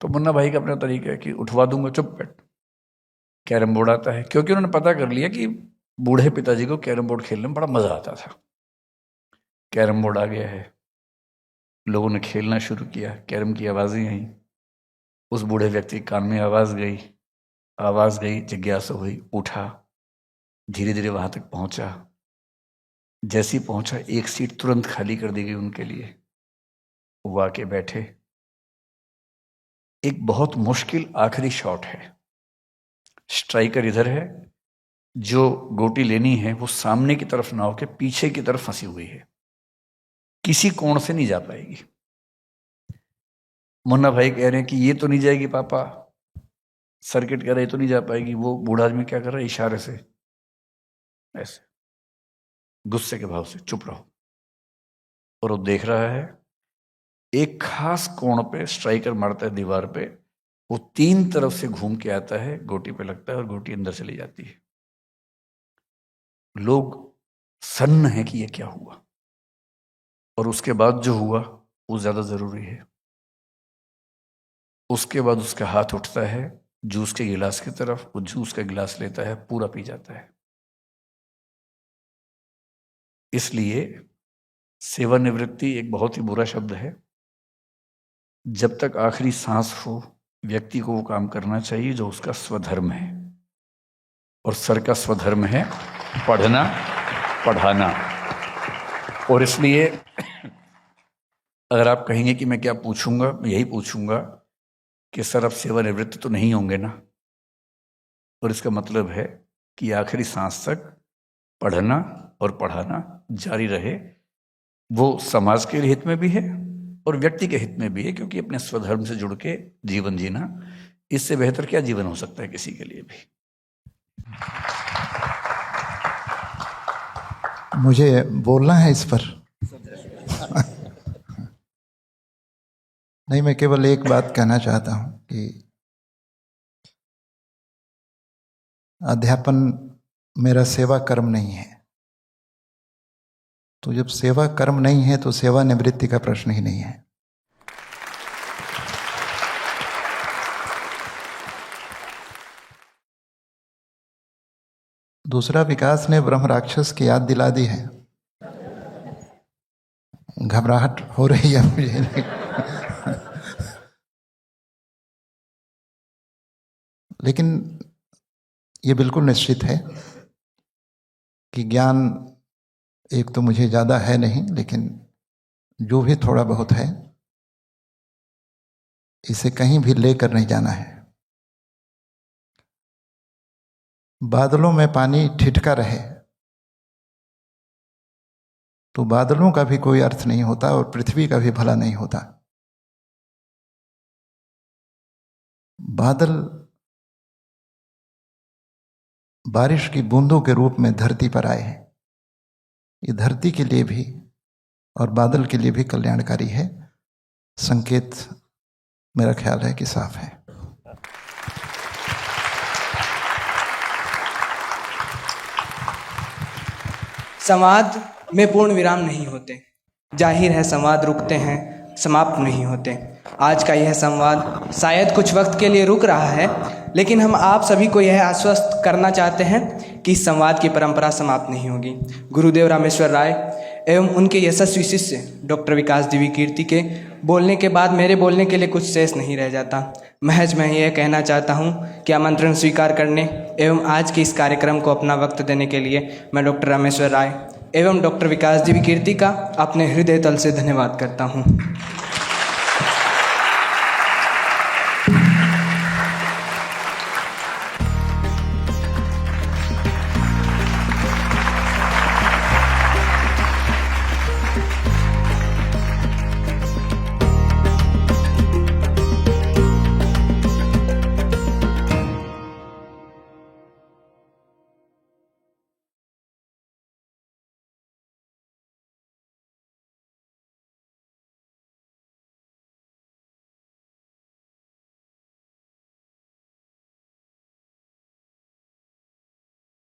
तो मुन्ना भाई का अपना तरीका है कि उठवा दूंगा, चुप बैठ। कैरम बोर्ड आता है, क्योंकि उन्होंने पता कर लिया कि बूढ़े पिताजी को कैरम बोर्ड खेलने में बड़ा मजा आता था। कैरम बोर्ड आ गया है, लोगों ने खेलना शुरू किया, कैरम की आवाज़ें आई, उस बूढ़े व्यक्ति के कान में आवाज़ गई, जिज्ञासा हुई, उठा, धीरे धीरे वहां तक पहुंचा। जैसे ही पहुंचा, एक सीट तुरंत खाली कर दी गई उनके लिए। वो आके बैठे। एक बहुत मुश्किल आखिरी शॉट है। स्ट्राइकर इधर है, जो गोटी लेनी है वो सामने की तरफ नाव के पीछे की तरफ फंसी हुई है, किसी कोण से नहीं जा पाएगी। मुन्ना भाई कह रहे हैं कि ये तो नहीं जाएगी पापा, सर्किट कह रहे तो नहीं जा पाएगी। वो बूढ़ा आदमी क्या कर रहा है, इशारे से ऐसे गुस्से के भाव से, चुप रहो। और वो देख रहा है, एक खास कोण पे स्ट्राइकर मारता है दीवार पे, वो 3 तरफ से घूम के आता है, गोटी पे लगता है और गोटी अंदर चली जाती है। लोग सन्न है कि ये क्या हुआ, और उसके बाद जो हुआ वो ज्यादा जरूरी है। उसके बाद उसका हाथ उठता है जूस के गिलास की तरफ, वो जूस का गिलास लेता है, पूरा पी जाता है। इसलिए सेवानिवृत्ति एक बहुत ही बुरा शब्द है। जब तक आखिरी सांस हो, व्यक्ति को वो काम करना चाहिए जो उसका स्वधर्म है, और सर का स्वधर्म है पढ़ना पढ़ाना। और इसलिए अगर आप कहेंगे कि मैं क्या पूछूंगा, मैं यही पूछूंगा कि सर अब सेवानिवृत्त तो नहीं होंगे ना। और इसका मतलब है कि आखिरी सांस तक पढ़ना और पढ़ाना जारी रहे। वो समाज के हित में भी है और व्यक्ति के हित में भी है, क्योंकि अपने स्वधर्म से जुड़ के जीवन जीना, इससे बेहतर क्या जीवन हो सकता है किसी के लिए भी। मुझे बोलना है इस पर। नहीं, मैं केवल एक बात कहना चाहता हूं कि अध्यापन मेरा सेवा कर्म नहीं है। तो जब सेवा कर्म नहीं है तो सेवानिवृत्ति का प्रश्न ही नहीं है। दूसरा, विकास ने ब्रह्म राक्षस की याद दिला दी है। घबराहट हो रही है मुझे। लेकिन ये बिल्कुल निश्चित है कि ज्ञान एक तो मुझे ज़्यादा है नहीं, लेकिन जो भी थोड़ा बहुत है इसे कहीं भी लेकर नहीं जाना है। बादलों में पानी ठिठका रहे तो बादलों का भी कोई अर्थ नहीं होता और पृथ्वी का भी भला नहीं होता। बादल बारिश की बूंदों के रूप में धरती पर आए हैं। ये धरती के लिए भी और बादल के लिए भी कल्याणकारी है। संकेत मेरा ख्याल है कि साफ है। संवाद में पूर्ण विराम नहीं होते। जाहिर है संवाद रुकते हैं, समाप्त नहीं होते। आज का यह संवाद शायद कुछ वक्त के लिए रुक रहा है, लेकिन हम आप सभी को यह आश्वस्त करना चाहते हैं कि इस संवाद की परंपरा समाप्त नहीं होगी। गुरुदेव रामेश्वर राय एवं उनके यशस्वी शिष्य डॉक्टर विकास दिव्यकीर्ति के बोलने के बाद मेरे बोलने के लिए कुछ शेष नहीं रह जाता। महज मैं यह कहना चाहता हूँ कि आमंत्रण स्वीकार करने एवं आज के इस कार्यक्रम को अपना वक्त देने के लिए मैं डॉक्टर रामेश्वर राय एवं डॉक्टर विकास दिव्यकीर्ति का अपने हृदय तल से धन्यवाद करता हूँ।